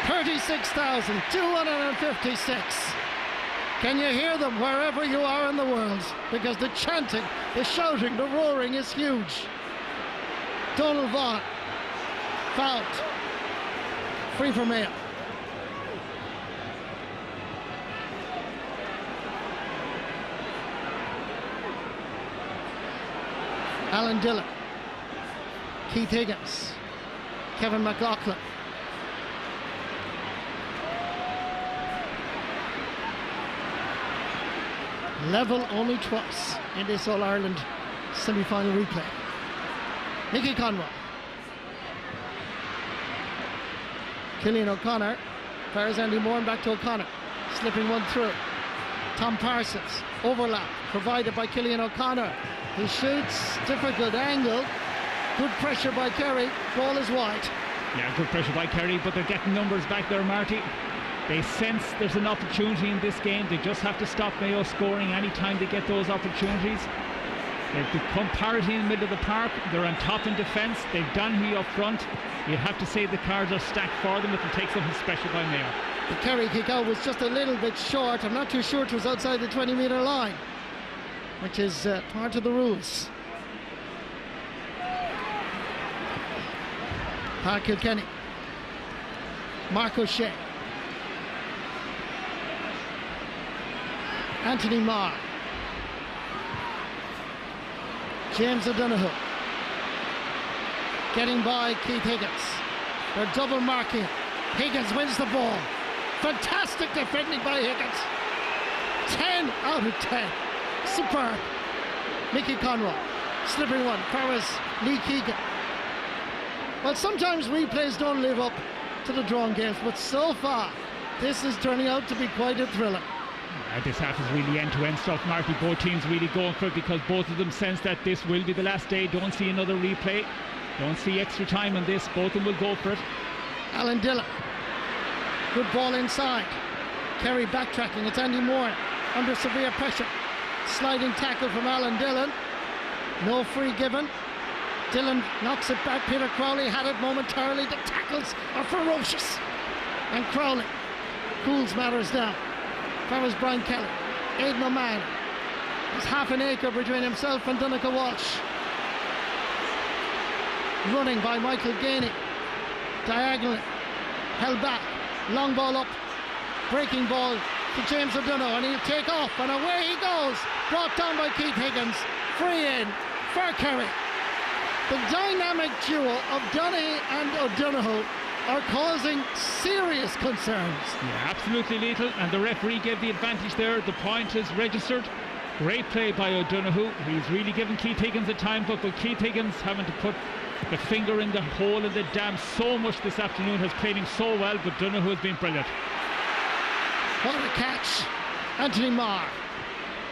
Speaker 1: 36,256. Can you hear them wherever you are in the world? Because the chanting, the shouting, the roaring is huge. Donald Vaughan fouled. Free for Mayo. Alan Dillon, Keith Higgins, Kevin McLaughlin. Level only twice in this All-Ireland semi-final replay. Mickey Conroy. Killian O'Connor. Fires Andy Moore and back to O'Connor. Slipping one through. Tom Parsons. Overlap provided by Killian O'Connor. He shoots. Difficult angle. Good pressure by Kerry. Ball is wide.
Speaker 2: Yeah, good pressure by Kerry, but they're getting numbers back there, Marty. They sense there's an opportunity in this game. They just have to stop Mayo scoring anytime they get those opportunities. They've become parity in the middle of the park. They're on top in defence. They've Donaghy up front. You have to say the cards are stacked for them. It'll take something special by Mayo.
Speaker 1: The Kerry kick out was just a little bit short. I'm not too sure it was outside the 20-metre line, which is part of the rules. Park Kilkenny. Mark O'Shea. Anthony Marr. James O'Donoghue. Getting by Keith Higgins. They're double marking. Higgins wins the ball. Fantastic defending by Higgins. 10 out of 10. Superb. Mickey Conroy. Slipping one. Paris Lee Keegan. Well, sometimes replays don't live up to the drawn games, but so far this is turning out to be quite a thriller.
Speaker 2: This half is really end-to-end stuff, Marty. Both teams really going for it because both of them sense that this will be the last day. Don't see another replay. Don't see extra time on this. Both of them will go for it.
Speaker 1: Alan Dillon. Good ball inside. Kerry backtracking. It's Andy Moore under severe pressure. Sliding tackle from Alan Dillon. No free given. Dillon knocks it back. Peter Crowley had it momentarily. The tackles are ferocious. And Crowley cools matters down. That was Brian Kelly. Aidan O'Mahony. There's half an acre between himself and Donncha Walsh. Running by Michael Gainey. Diagonally. Held back. Long ball up. Breaking ball to James O'Donoghue. And he'll take off. And away he goes. Brought down by Keith Higgins. Free in for Kerry. The dynamic duo of Donaghy and O'Donoghue are causing serious concerns.
Speaker 2: Yeah, absolutely lethal, and the referee gave the advantage there. The point is registered. Great play by O'Donoghue. He's really given Keith Higgins a time, but Keith Higgins having to put the finger in the hole in the dam so much this afternoon, has played him so well, but Donoghue has been brilliant.
Speaker 1: What a catch. Anthony Marr.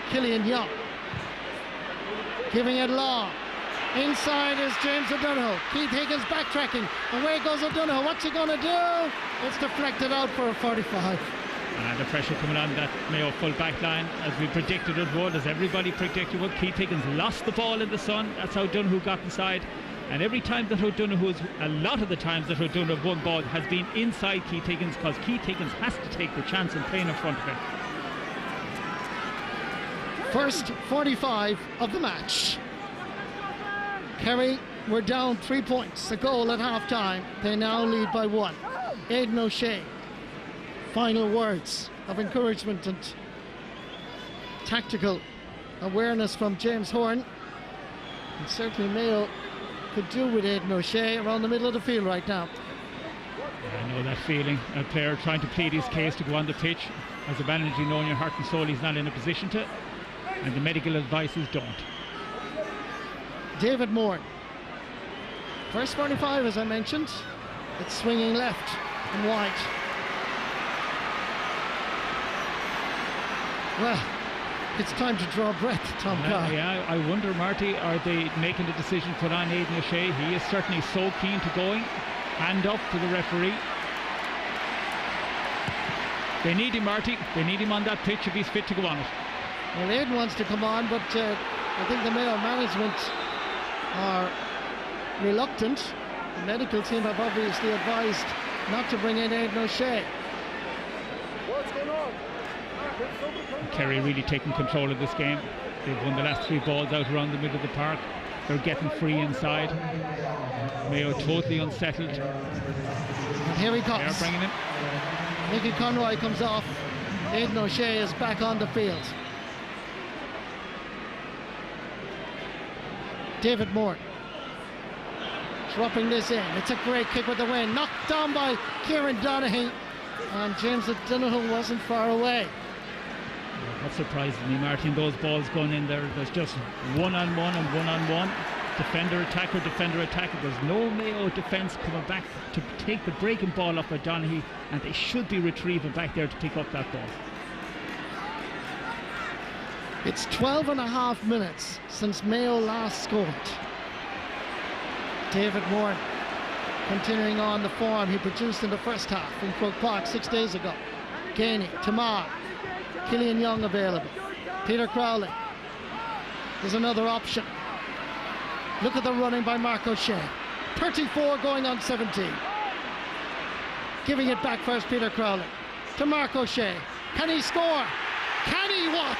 Speaker 1: Killian Young. Giving it long. Inside is James O'Donoghue. Keith Higgins backtracking. Away goes O'Donoghue. What's he going to do? It's deflected out for a 45.
Speaker 2: And the pressure coming on that Mayo full back line, as we predicted it would, as everybody predicted would. Keith Higgins lost the ball in the sun. That's how Donoghue got inside. And every time that a lot of the times that O'Donoghue won ball has been inside Keith Higgins, because Keith Higgins has to take the chance in playing in front of him.
Speaker 1: First 45 of the match. Kerry were down 3 points, a goal at half time. They now lead by 1. Aidan O'Shea. Final words of encouragement and tactical awareness from James Horan. And certainly Mayo could do with Aidan O'Shea around the middle of the field right now.
Speaker 2: I know that feeling. A player trying to plead his case to go on the pitch. As a manager, you know in your heart and soul he's not in a position to. And the medical advices don't.
Speaker 1: David Moore. First 45, as I mentioned. It's swinging left and wide. Well, it's time to draw breath, Tom Carr.
Speaker 2: Yeah, I wonder, Marty, are they making the decision to put on Aidan O'Shea? He is certainly so keen to going. Hand up to the referee. They need him, Marty. They need him on that pitch if he's fit to go on it.
Speaker 1: Well, Aidan wants to come on, but I think the Mayo management are reluctant. The medical team have obviously advised not to bring in Aidan O'Shea.
Speaker 3: What's going on?
Speaker 2: Kerry really taking control of this game. They've won the last 3 balls out around the middle of the park. They're getting free inside. Mayo totally unsettled.
Speaker 1: And here he comes.
Speaker 2: They're bringing him.
Speaker 1: Mickey Conroy comes off. Aidan O'Shea is back on the field. David Moore dropping this in. It's a great kick with the wind. Knocked down by Kieran Donaghy. And James O'Donoghue wasn't far away.
Speaker 2: That surprises me, Martin. Those balls going in there, there's just one-on-one and one-on-one. Defender attacker, defender attacker. There's no Mayo defence coming back to take the breaking ball off O'Donoghue, and they should be retrieving back there to pick up that ball.
Speaker 1: It's 12 and a half minutes since Mayo last scored. David Moore continuing on the form he produced in the first half in Croke Park 6 days ago. Gainey, Tamar, Killian Young available. Peter Crowley. There's another option. Look at the running by Mark O'Shea. 34 going on 17. Giving it back first, Peter Crowley. To Mark O'Shea. Can he score? Can he what?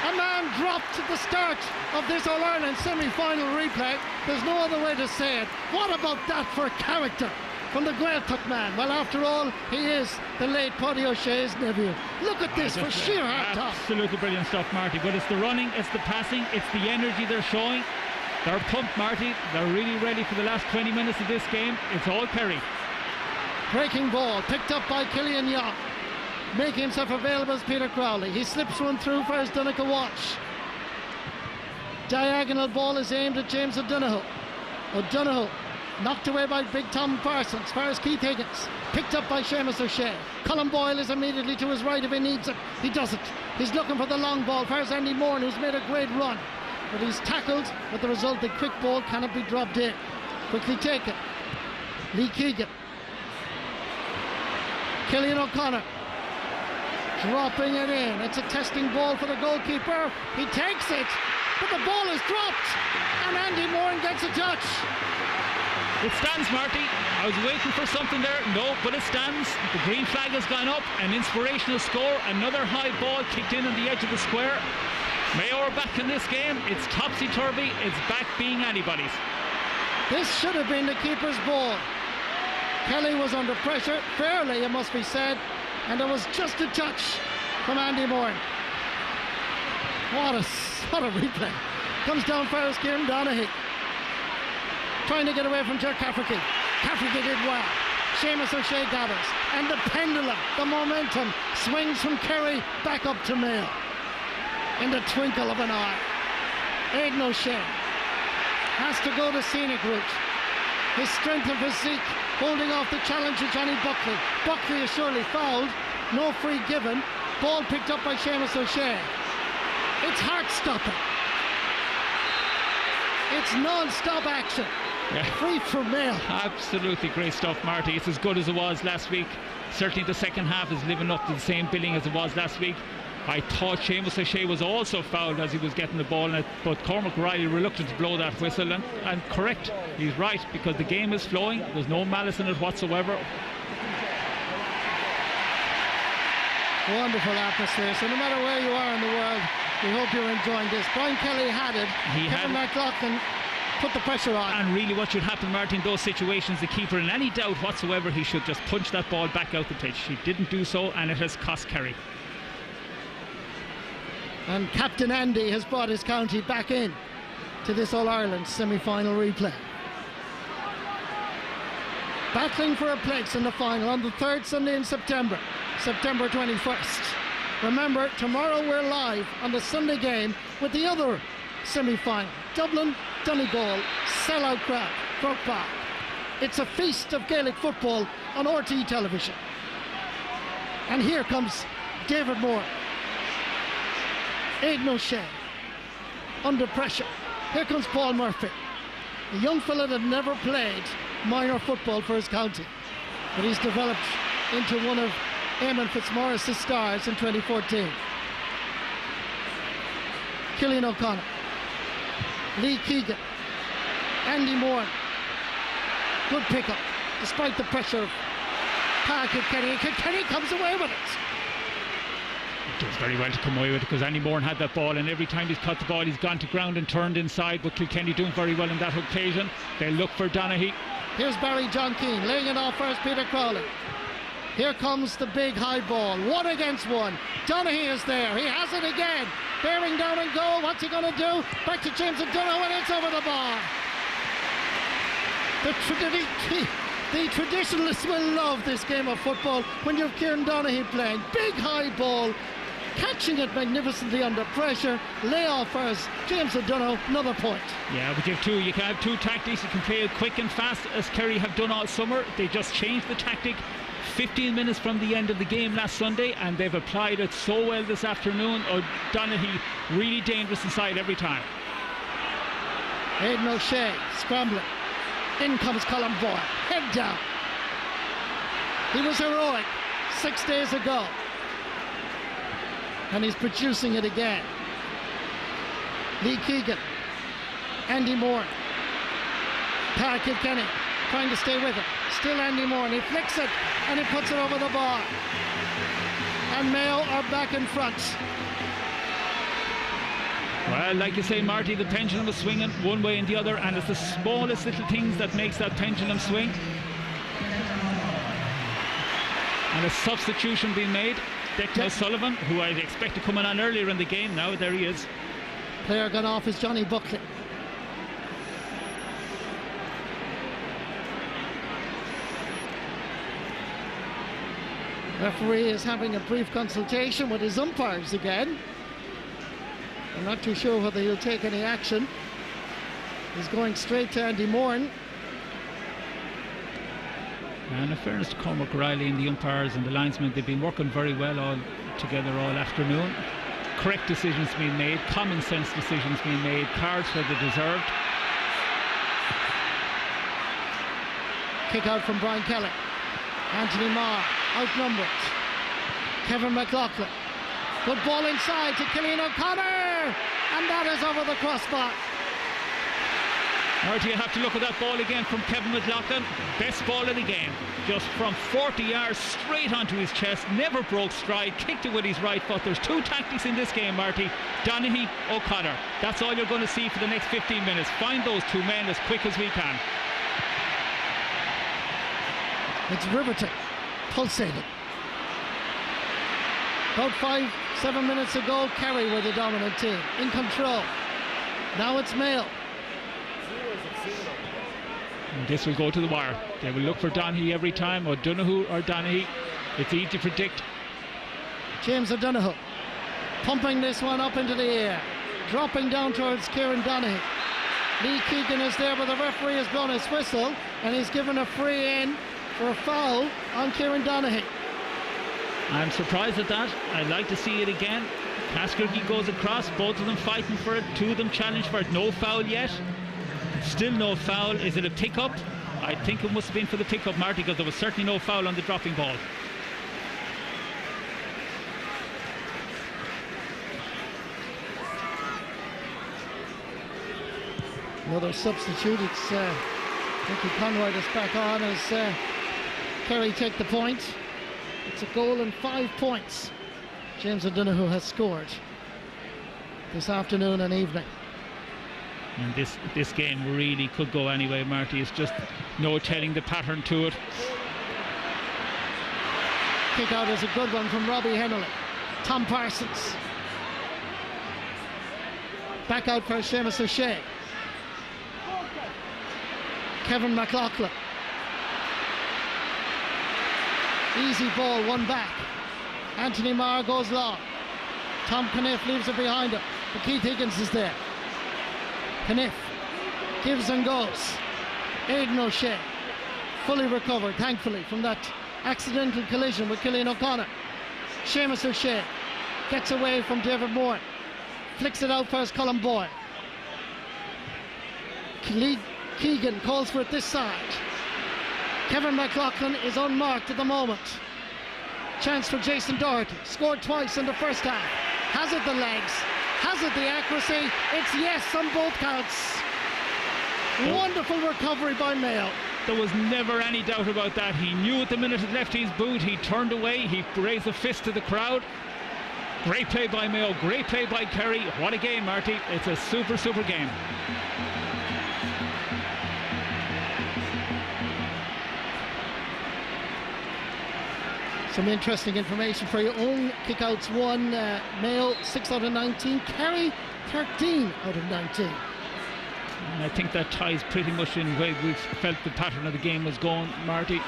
Speaker 1: A man dropped at the start of this All-Ireland semi-final replay. There's no other way to say it. What about that for character from the Gaeltacht man? Well, after all, he is the late Paddy O'Shea's nephew. Look at this for sheer heart top.
Speaker 2: Absolutely brilliant stuff, Marty. But it's the running, it's the passing, it's the energy they're showing. They're pumped, Marty. They're really ready for the last 20 minutes of this game. It's all Kerry.
Speaker 1: Breaking ball picked up by Killian Young. Making himself available as Peter Crowley. He slips one through for his Donegal watch. Diagonal ball is aimed at James O'Donoghue. O'Donoghue knocked away by Big Tom Parsons. As far as Keith Higgins. Picked up by Seamus O'Shea. Colin Boyle is immediately to his right if he needs it. He doesn't. He's looking for the long ball. As far as Andy Moore, who's made a great run. But he's tackled, with the result the quick ball cannot be dropped in. Quickly taken. Lee Keegan. Killian O'Connor. Dropping it in. It's a testing ball for the goalkeeper. He takes it, but the ball is dropped. And Andy Moore gets a touch.
Speaker 2: It stands, Marty. I was waiting for something there. No, but it stands. The green flag has gone up. An inspirational score. Another high ball kicked in on the edge of the square. Mayo are back in this game. It's topsy-turvy. It's back being anybody's.
Speaker 1: This should have been the keeper's ball. Kelly was under pressure, fairly it must be said, and there was just a touch from Andy Moore. What a replay. Comes down first, Kieran Donaghy. trying to get away from Jer Cafferty. Cafferty did well. Seamus O'Shea gathers, and the pendulum, the momentum, swings from Kerry back up to Mayo. In the twinkle of an eye, Aidan O'Shea has to go the scenic route. His strength and physique holding off the challenge of Johnny Buckley. Buckley is surely fouled, no free given. Ball picked up by Seamus O'Shea. It's heart-stopping. It's non-stop action.
Speaker 2: Yeah.
Speaker 1: Free from Mayo.
Speaker 2: Absolutely great stuff, Marty. It's as good as it was last week. Certainly the second half is living up to the same billing as it was last week. I thought Seamus O'Shea was also fouled as he was getting the ball in it, but Cormac Riley reluctant to blow that whistle, and correct, he's right, because the game is flowing. There's no malice in it whatsoever.
Speaker 1: Wonderful atmosphere. So no matter where you are in the world, we hope you're enjoying this. Brian Kelly had it. Kevin McLaughlin put the pressure on.
Speaker 2: And really what should happen, Martin, in those situations, the keeper, in any doubt whatsoever, he should just punch that ball back out the pitch. He didn't do so, and it has cost Kerry.
Speaker 1: And Captain Andy has brought his county back in to this All-Ireland semi-final replay. Battling for a place in the final on the third Sunday in September, September 21st. Remember, tomorrow we're live on the Sunday game with the other semi-final. Dublin, Donegal, sellout crowd, Croke Park. It's a feast of Gaelic football on RTÉ television. And here comes David Moore. Aidan O'Shea under pressure. Here comes Paul Murphy, a young fella that never played minor football for his county, but he's developed into one of Eamon Fitzmaurice's stars in 2014. Cillian O'Connor, Lee Keegan, Andy Moore. Good pickup despite the pressure of Kerry. Kerry comes away with it.
Speaker 2: Does very well to come away with it, because Andy Moore had that ball, and every time he's caught the ball he's gone to ground and turned inside, but Kilkenny doing very well in that occasion. They look for Donaghy.
Speaker 1: Here's Barry John Keane laying it off first, Peter Crowley. Here comes the big high ball, 1 against 1. Donaghy is there, he has it again, bearing down and goal. What's he going to do? Back to James O'Donoghue, and it's over the bar. The traditionalists will love this game of football when you've Kieran Donaghy playing. Big high ball, catching it magnificently under pressure. Lay off first, James O'Donoghue, another point.
Speaker 2: Yeah, but you can have two tactics. You can play it quick and fast, as Kerry have done all summer. They just changed the tactic 15 minutes from the end of the game last Sunday, and they've applied it so well this afternoon. Donaghy really dangerous inside every time.
Speaker 1: Aidan O'Shea scrambling. In comes Colin Boyle, head down. He was heroic 6 days ago, and he's producing it again. Lee Keegan, Andy Moore, Pat Kilkenny trying to stay with it. Still Andy Moore, and he flicks it and he puts it over the bar. And Mayo are back in front.
Speaker 2: Well, like you say, Marty, the pendulum is swinging one way and the other, and it's the smallest little things that makes that pendulum swing. And a substitution being made. Declan O'Sullivan, who I'd expect to come on earlier in the game, now there he is.
Speaker 1: Player gone off is Johnny Buckley. Referee is having a brief consultation with his umpires again. I'm not too sure whether he'll take any action. He's going straight to Andy Moran.
Speaker 2: And in fairness to Cormac Riley and the umpires and the linesmen, they've been working very well all together all afternoon. Correct decisions being made, common sense decisions being made, cards where they deserved.
Speaker 1: Kick out from Brian Kelly. Anthony Marr outnumbered. Kevin McLaughlin. Good ball inside to Cillian O'Connor, and that is over the crossbar.
Speaker 2: Marty, you have to look at that ball again from Kevin McLaughlin. Best ball of the game. Just from 40 yards straight onto his chest. Never broke stride. Kicked it with his right foot. There's two tactics in this game, Marty. Donaghy, O'Connor. That's all you're going to see for the next 15 minutes. Find those two men as quick as we can.
Speaker 1: It's riveting. Pulsating. About 5-7 minutes ago, Kerry were the dominant team, in control. Now it's Mayo.
Speaker 2: And this will go to the wire. They will look for Donaghy every time, O'Donoghue or Donaghy. It's easy to predict.
Speaker 1: James O'Donoghue pumping this one up into the air, dropping down towards Kieran Donaghy. Lee Keegan is there, but the referee has blown his whistle and he's given a free in for a foul on Kieran Donaghy.
Speaker 2: I'm surprised at that. I'd like to see it again. Caskergy goes across, both of them fighting for it, two of them challenge for it. No foul yet. Still no foul. Is it a pick-up? I think it must have been for the pick-up, Marty, because there was certainly no foul on the dropping ball.
Speaker 1: Another substitute. It's Ricky Conroy that's back on as Kerry take the point. It's a goal and 5 points James O'Donoghue has scored this afternoon and evening.
Speaker 2: And this game really could go anyway, Marty. It's just no telling the pattern to it.
Speaker 1: Kick out is a good one from Robbie Henley. Tom Parsons. Back out for Seamus O'Shea. Kevin McLaughlin. Easy ball, one back. Anthony Marr goes long. Tom Caniff leaves it behind him, but Keith Higgins is there. Caniff gives and goes. Aidan O'Shea fully recovered, thankfully, from that accidental collision with Cillian O'Connor. Seamus O'Shea gets away from David Moore, flicks it out for his Colin Boyle. Keegan calls for it this side. Kevin McLaughlin is unmarked at the moment. Chance for Jason Doherty. Scored twice in the first half. Has it the legs? Has it the accuracy? It's yes on both counts. Wonderful recovery by Mayo.
Speaker 2: There was never any doubt about that. He knew at the minute it left his boot. He turned away. He raised a fist to the crowd. Great play by Mayo. Great play by Kerry. What a game, Marty. It's a super, super game.
Speaker 1: Some interesting information for your own kickouts. One, Mayo 6 out of 19, Kerry 13 out of 19.
Speaker 2: And I think that ties pretty much in the way we've felt the pattern of the game was going, Marty.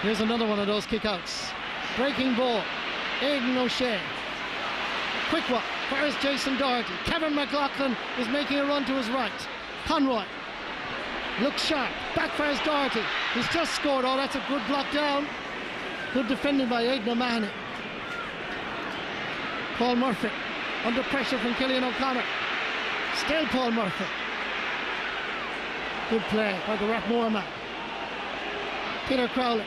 Speaker 1: Here's another one of those kickouts. Breaking ball, Aidan O'Shea. Quick one, where's Jason Doherty? Kevin McLaughlin is making a run to his right. Conroy looks sharp, back for his Doherty. He's just scored. Oh, that's a good block down. Good defending by Aidan O'Mahony. Paul Murphy under pressure from Cillian O'Connor. Still Paul Murphy. Good play by the Rathmore man. Peter Crowley.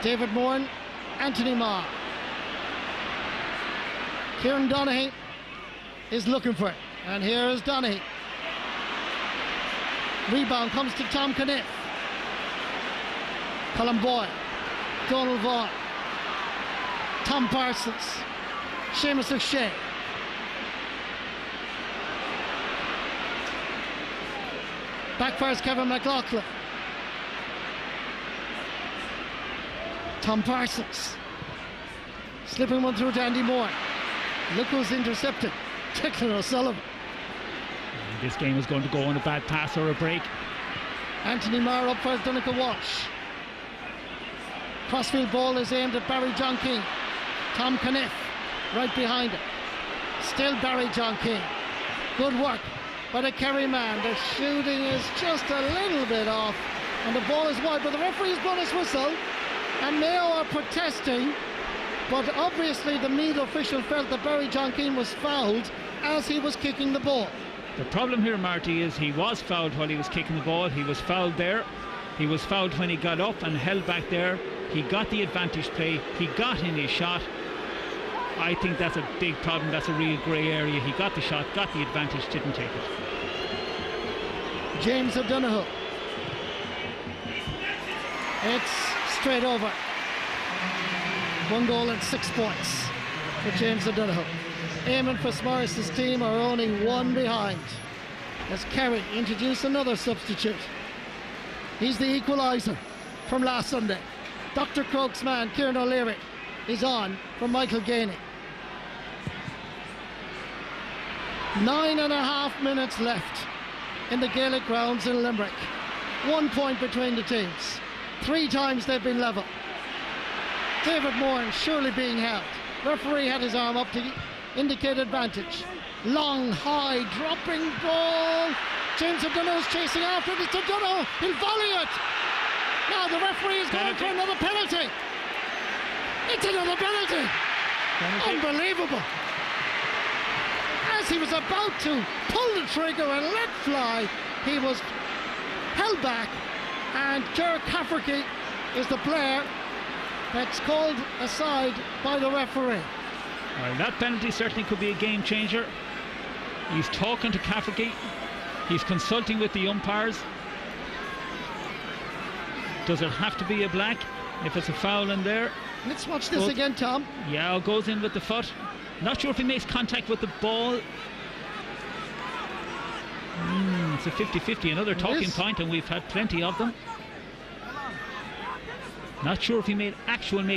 Speaker 1: David Moore. Anthony Marr. Kieran Donaghy is looking for it. And here is Donaghy. Rebound comes to Tom Caniff. Colin Boyle. Donald Vaughan, Tom Parsons, Seamus O'Shea. Back fires Kevin McLaughlin. Tom Parsons. Slipping one through to Andy Moore. Look who's intercepted. Declan O'Sullivan.
Speaker 2: This game is going to go on a bad pass or a break.
Speaker 1: Anthony Marr up for Donegal Walsh. Crossfield ball is aimed at Barry John King. Tom Caniff right behind it. Still Barry John King. Good work by the Kerry man. The shooting is just a little bit off and the ball is wide, but the referee's blown his whistle and Mayo are protesting, but obviously the Meath official felt that Barry John King was fouled as he was kicking the ball.
Speaker 2: The problem here, Marty, is he was fouled while he was kicking the ball. He was fouled there. He was fouled when he got up and held back there. He got the advantage play. He got in his shot. I think that's a big problem. That's a real grey area. He got the shot, got the advantage, didn't take it.
Speaker 1: James O'Donoghue. It's straight over. 1 goal and 6 points for James O'Donoghue. Eamon Fitzmaurice's team are only one behind as Kerry introduce another substitute. He's the equaliser from last Sunday. Dr. Croke's man, Kieran O'Leary, is on from Michael Gainey. 9.5 minutes left in the Gaelic grounds in Limerick. 1 point between the teams. 3 times they've been level. David Moran surely being held. Referee had his arm up to indicate advantage. Long, high, dropping ball. James O'Donoghue's chasing after it. It's O'Donoghue. He'll volley it. Now the referee is going for another penalty. It's another penalty. Unbelievable. As he was about to pull the trigger and let fly, he was held back, and Ger Cafferty is the player that's called aside by the referee.
Speaker 2: Well, that penalty certainly could be a game changer. He's talking to Cafferty. He's consulting with the umpires. Does it have to be a black if it's a foul in there?
Speaker 1: Let's watch this again, Tom.
Speaker 2: Yeah, it goes in with the foot. Not sure if he makes contact with the ball. It's a 50-50, another talking point, and we've had plenty of them. Not sure if he made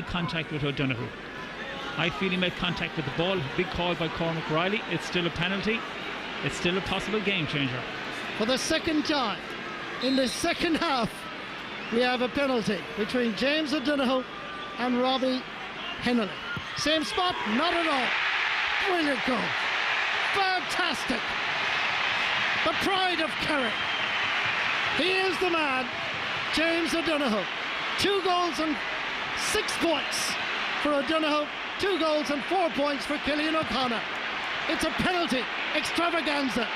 Speaker 2: contact with O'Donoghue. I feel he made contact with the ball. Big call by Cormac Riley. It's still a penalty. It's still a possible game changer.
Speaker 1: For the second time in the second half, we have a penalty between James O'Donoghue and Robbie Hennelly. Same spot? Not at all. Brilliant goal. Fantastic. The pride of Kerry. He is the man, James O'Donoghue. 2 goals and 6 points for O'Donoghue. 2 goals and 4 points for Cillian O'Connor. It's a penalty extravaganza.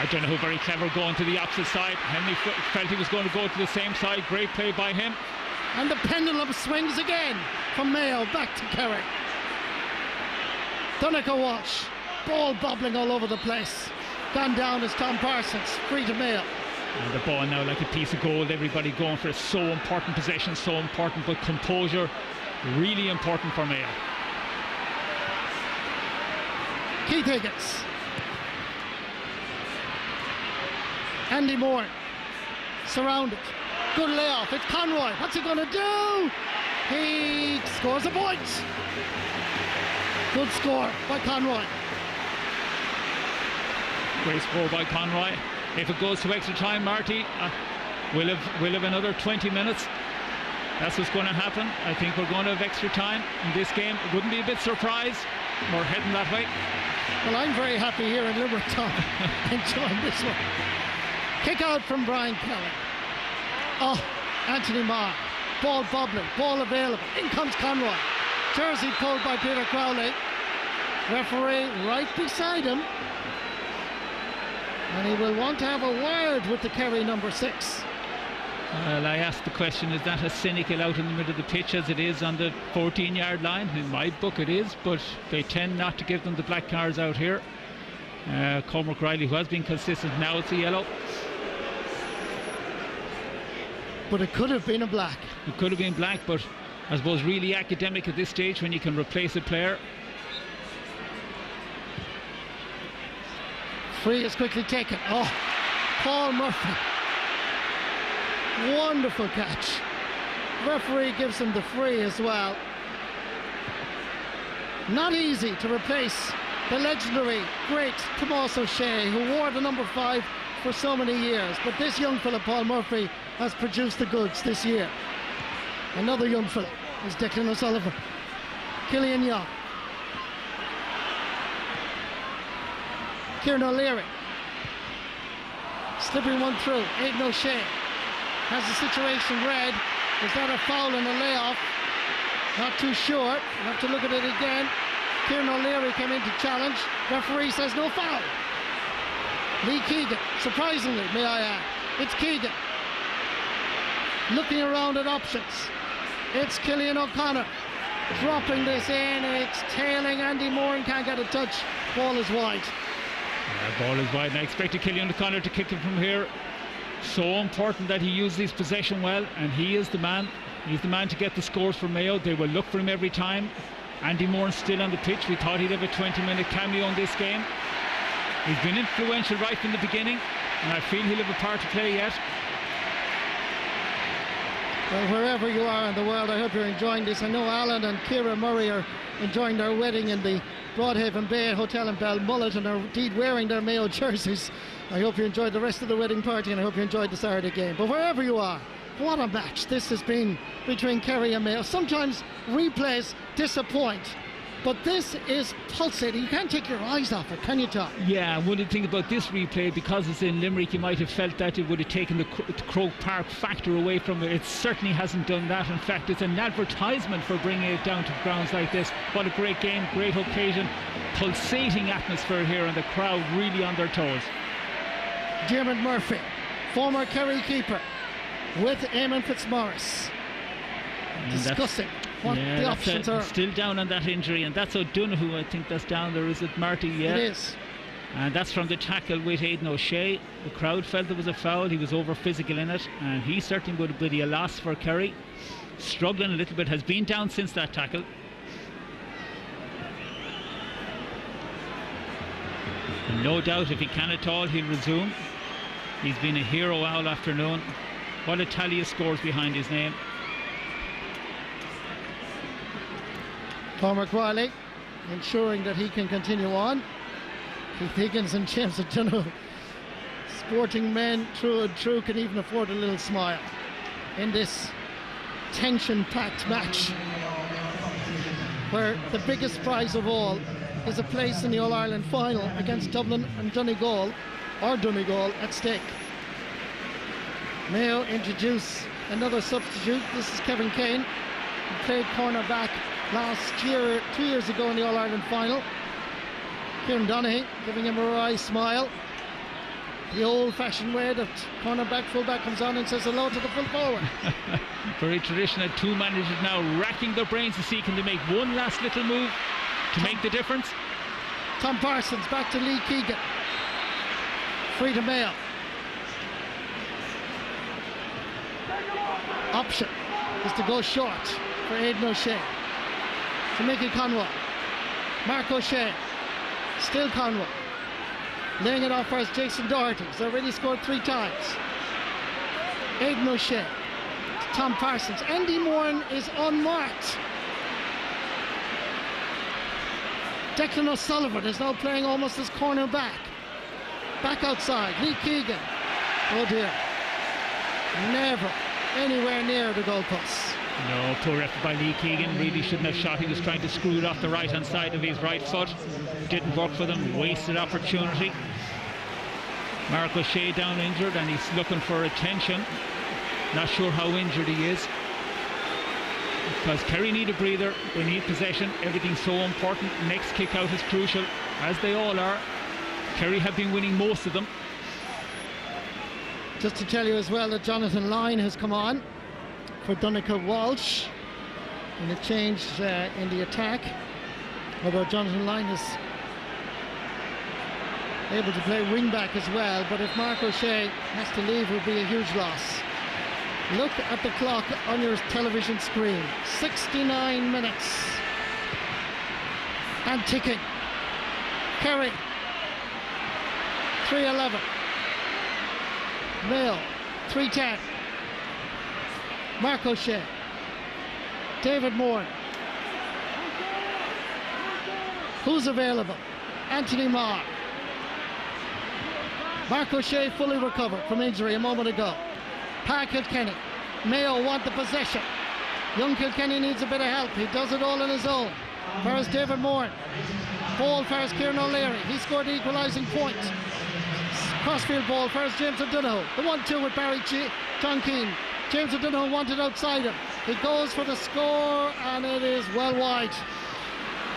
Speaker 2: O'Donoghue very clever going to the opposite side. Henry felt he was going to go to the same side. Great play by him.
Speaker 1: And the pendulum swings again from Mayo back to Kerry. Donegal watch. Ball bobbling all over the place. Gone down as Tom Parsons, free to Mayo.
Speaker 2: And the ball now like a piece of gold. Everybody going for it. So important possession, so important, but composure really important for Mayo.
Speaker 1: Keith Higgins. Andy Moore surrounded. Good layoff. It's Conroy. What's he going to do? He scores a point. Good score by Conroy.
Speaker 2: Great score by Conroy. If it goes to extra time, Marty, we'll have another 20 minutes. That's what's going to happen. I think we're going to have extra time in this game. It wouldn't be a bit surprised. We're heading that way.
Speaker 1: Well, I'm very happy here in Limerick, Tom. Enjoying this one. Kick out from Brian Kelly. Oh, Anthony Marr. Ball bobbling, ball available. In comes Conroy. Jersey pulled by Peter Crowley. Referee right beside him. And he will want to have a word with the Kerry number 6.
Speaker 2: Well, I asked the question, is that as cynical out in the middle of the pitch as it is on the 14-yard line? In my book it is, but they tend not to give them the black cards out here. Cormac Riley, who has been consistent, now it's a yellow.
Speaker 1: But it could have been a black.
Speaker 2: It could have been black, but I suppose really academic at this stage when you can replace a player.
Speaker 1: Free is quickly taken. Oh, Paul Murphy. Wonderful catch. Referee gives him the free as well. Not easy to replace the legendary, great Tomás O'Shea, who wore the number 5 for so many years. But this young fella, Paul Murphy, has produced the goods this year. Another young fella is Declan O'Sullivan. Killian Young. Kieran O'Leary. Slipping one through. Aidan O'Shea has the situation read. Was that a foul and a layoff? Not too sure. We'll have to look at it again. Kieran O'Leary came in to challenge. Referee says no foul. Lee Keegan, surprisingly, may I add. It's Keegan. Looking around at options. It's Cillian O'Connor. Dropping this in. It's tailing Andy Moore and can't get a touch. Ball is wide.
Speaker 2: Ball is wide, and I expected Cillian O'Connor to kick it from here. So important that he uses his possession well, and he is the man. He's the man to get the scores for Mayo. They will look for him every time. Andy Moore is still on the pitch. We thought he'd have a 20-minute cameo in this game. He's been influential right from the beginning, and I feel he'll have a part to play yet.
Speaker 1: Well, wherever you are in the world, I hope you're enjoying this. I know Alan and Ciara Murray are enjoying their wedding in the Broadhaven Bay Hotel in Balmullet and are indeed wearing their Mayo jerseys. I hope you enjoyed the rest of the wedding party, and I hope you enjoyed the Saturday game. But wherever you are, what a match this has been between Kerry and Mayo. Sometimes replays disappoint, but this is pulsating. You can't take your eyes off it, can you, Tom?
Speaker 2: Yeah, one of the things about this replay, because it's in Limerick, you might have felt that it would have taken the Croke Park factor away from it. It certainly hasn't done that. In fact, it's an advertisement for bringing it down to grounds like this. What a great game, great occasion, pulsating atmosphere here, and the crowd really on their toes.
Speaker 1: Diarmuid Murphy, former Kerry keeper, with Eamon Fitzmaurice, discussing what the options are.
Speaker 2: Still down on that injury, and that's O'Donoghue, I think that's down there. Is it Marty? Yeah.
Speaker 1: It is.
Speaker 2: And that's from the tackle with Aidan O'Shea. The crowd felt there was a foul. He was over physical in it, and he certainly would be a loss for Kerry. Struggling a little bit, has been down since that tackle. And no doubt if he can at all, he'll resume. He's been a hero all afternoon. What a tally of scores behind his name.
Speaker 1: Cormac Riley ensuring that he can continue on. Keith Higgins and James O'Donoghue, sporting men through and through, can even afford a little smile in this tension-packed match, where the biggest prize of all is a place in the All-Ireland final against Dublin and Donegal, or Donegal, at stake. Mayo introduce another substitute. This is Kevin Kane, who played cornerback last year, 2 years ago in the All-Ireland final. Kieran Donaghy giving him a wry smile. The old-fashioned way that cornerback, fullback comes on and says hello to the full forward.
Speaker 2: Very traditional. Two managers now racking their brains to see can they make one last little move to make the difference.
Speaker 1: Tom Parsons back to Lee Keegan. Free to Mayo. Option is to go short for Aidan O'Shea. To Mickey Conwell. Mark O'Shea. Still Conwell. Laying it off first, Jason Doherty. He's already scored 3 times. Aidan O'Shea. To Tom Parsons. Andy Moran is unmarked. Declan O'Sullivan is now playing almost as cornerback. Back outside. Lee Keegan. Oh dear. Never anywhere near the goalposts.
Speaker 2: No, poor effort by Lee Keegan. Really shouldn't have shot. He was trying to screw it off the right hand side of his right foot. Didn't work for them. Wasted opportunity. Mark O'Shea down injured, and he's looking for attention. Not sure how injured he is, because Kerry need a breather. They need possession. Everything's so important. Next kick out is crucial, as they all are. Kerry have been winning most of them.
Speaker 1: Just to tell you as well that Jonathan Lyne has come on for Donncha Walsh in a change in the attack. Although Jonathan Lyne is able to play wing back as well, but if Mark O'Shea has to leave, it would be a huge loss. Look at the clock on your television screen. 69 minutes and ticking. Kerry 3:11. Mayo 3:10. Mark O'Shea. David Moore. Who's available? Anthony Marr. Mark O'Shea fully recovered from injury a moment ago. Pa Kilkenny. Mayo want the possession. Young Kilkenny needs a bit of help. He does it all on his own. First David Moore. Ball first Kieran O'Leary. He scored the equalising point. Crossfield ball first James O'Donoghue. The 1-2 with Barry John Keane. James O'Donoghue wanted outside him. He goes for the score, and it is well wide.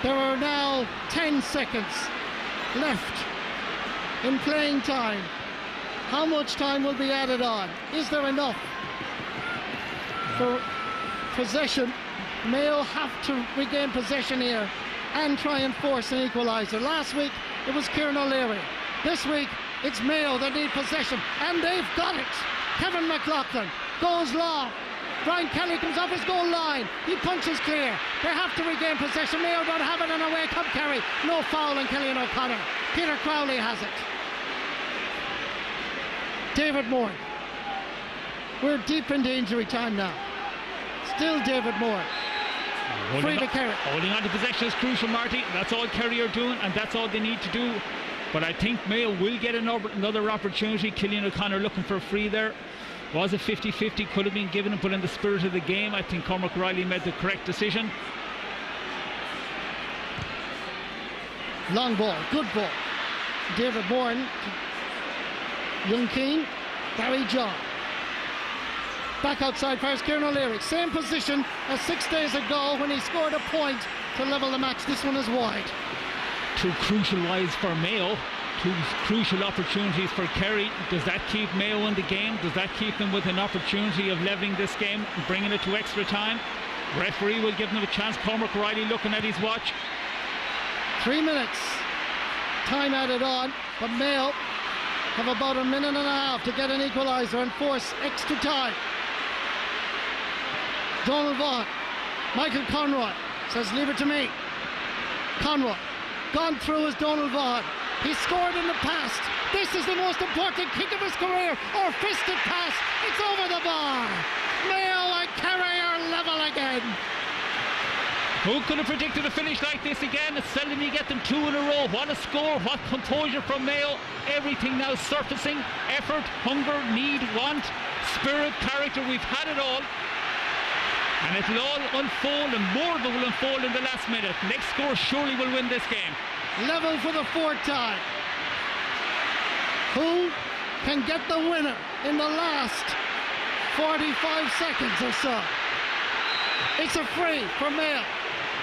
Speaker 1: There are now 10 seconds left in playing time. How much time will be added on? Is there enough for possession? Mayo have to regain possession here and try and force an equaliser. Last week it was Kieran O'Leary. This week it's Mayo that need possession, and they've got it. Kevin McLaughlin goes long. Brian Kelly comes off his goal line. He punches clear. They have to regain possession. Mayo don't have it, and away come Kerry. No foul on Kelly and O'Connor. Peter Crowley has it. David Moore. We're deep into injury time now. Still David Moore. Free to Kerry.
Speaker 2: Holding on to possession is crucial, Marty. That's all Kerry are doing, and that's all they need to do. But I think Mayo will get another opportunity. Cillian O'Connor looking for a free there. Was a 50-50, could have been given him, but in the spirit of the game, I think Cormac Riley made the correct decision.
Speaker 1: Long ball, good ball. David Bourne, Young Keane, Barry John. Back outside first, Kieran O'Leary. Same position as 6 days ago when he scored a point to level the match. This one is wide.
Speaker 2: Two crucial wides for Mayo. Two crucial opportunities for Kerry. Does that keep Mayo in the game? Does that keep them with an opportunity of levelling this game and bringing it to extra time? Referee will give them a chance. Cormac Riley looking at his watch.
Speaker 1: 3 minutes. Time added on, but Mayo have about a minute and a half to get an equaliser and force extra time. Donald Vaughan, Michael Conroy says, leave it to me. Conroy, gone through as Donald Vaughan. He scored in the past. This is the most important kick of his career, or fisted pass. It's over the bar. Mayo and Kerry are level again.
Speaker 2: Who could have predicted a finish like this again? It's seldom you get them two in a row. What a score, what composure from Mayo. Everything now surfacing. Effort, hunger, need, want, spirit, character. We've had it all. And it'll all unfold, and more of it will unfold in the last minute. Next score surely will win this game.
Speaker 1: Level for the fourth time. Who can get the winner in the last 45 seconds or so? It's a free for Mayo.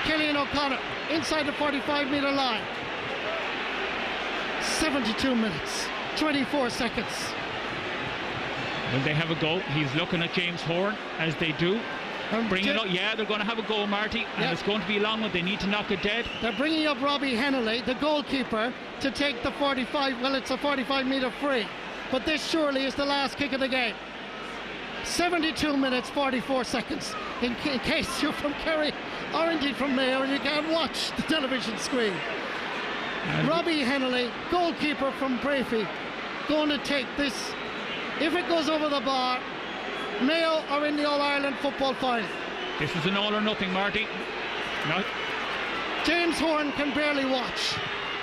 Speaker 1: Cillian O'Connor inside the 45-metre line. 72 minutes, 24 seconds.
Speaker 2: Will they have a go? He's looking at James Horn, as they do. Bring it up. Yeah, they're going to have a go, Marty, and it's going to be a long one. They need to knock it dead.
Speaker 1: They're bringing up Robbie Hennelly, the goalkeeper, to take the 45. Well, it's a 45-metre free, but this surely is the last kick of the game. 72 minutes, 44 seconds. In case you're from Kerry or indeed from Mayo and you can't watch the television screen. Robbie Hennelly, goalkeeper from Brafey, going to take this. If it goes over the bar, Mayo are in the All-Ireland football final.
Speaker 2: This is an all or nothing, Marty. No.
Speaker 1: James Horn can barely watch.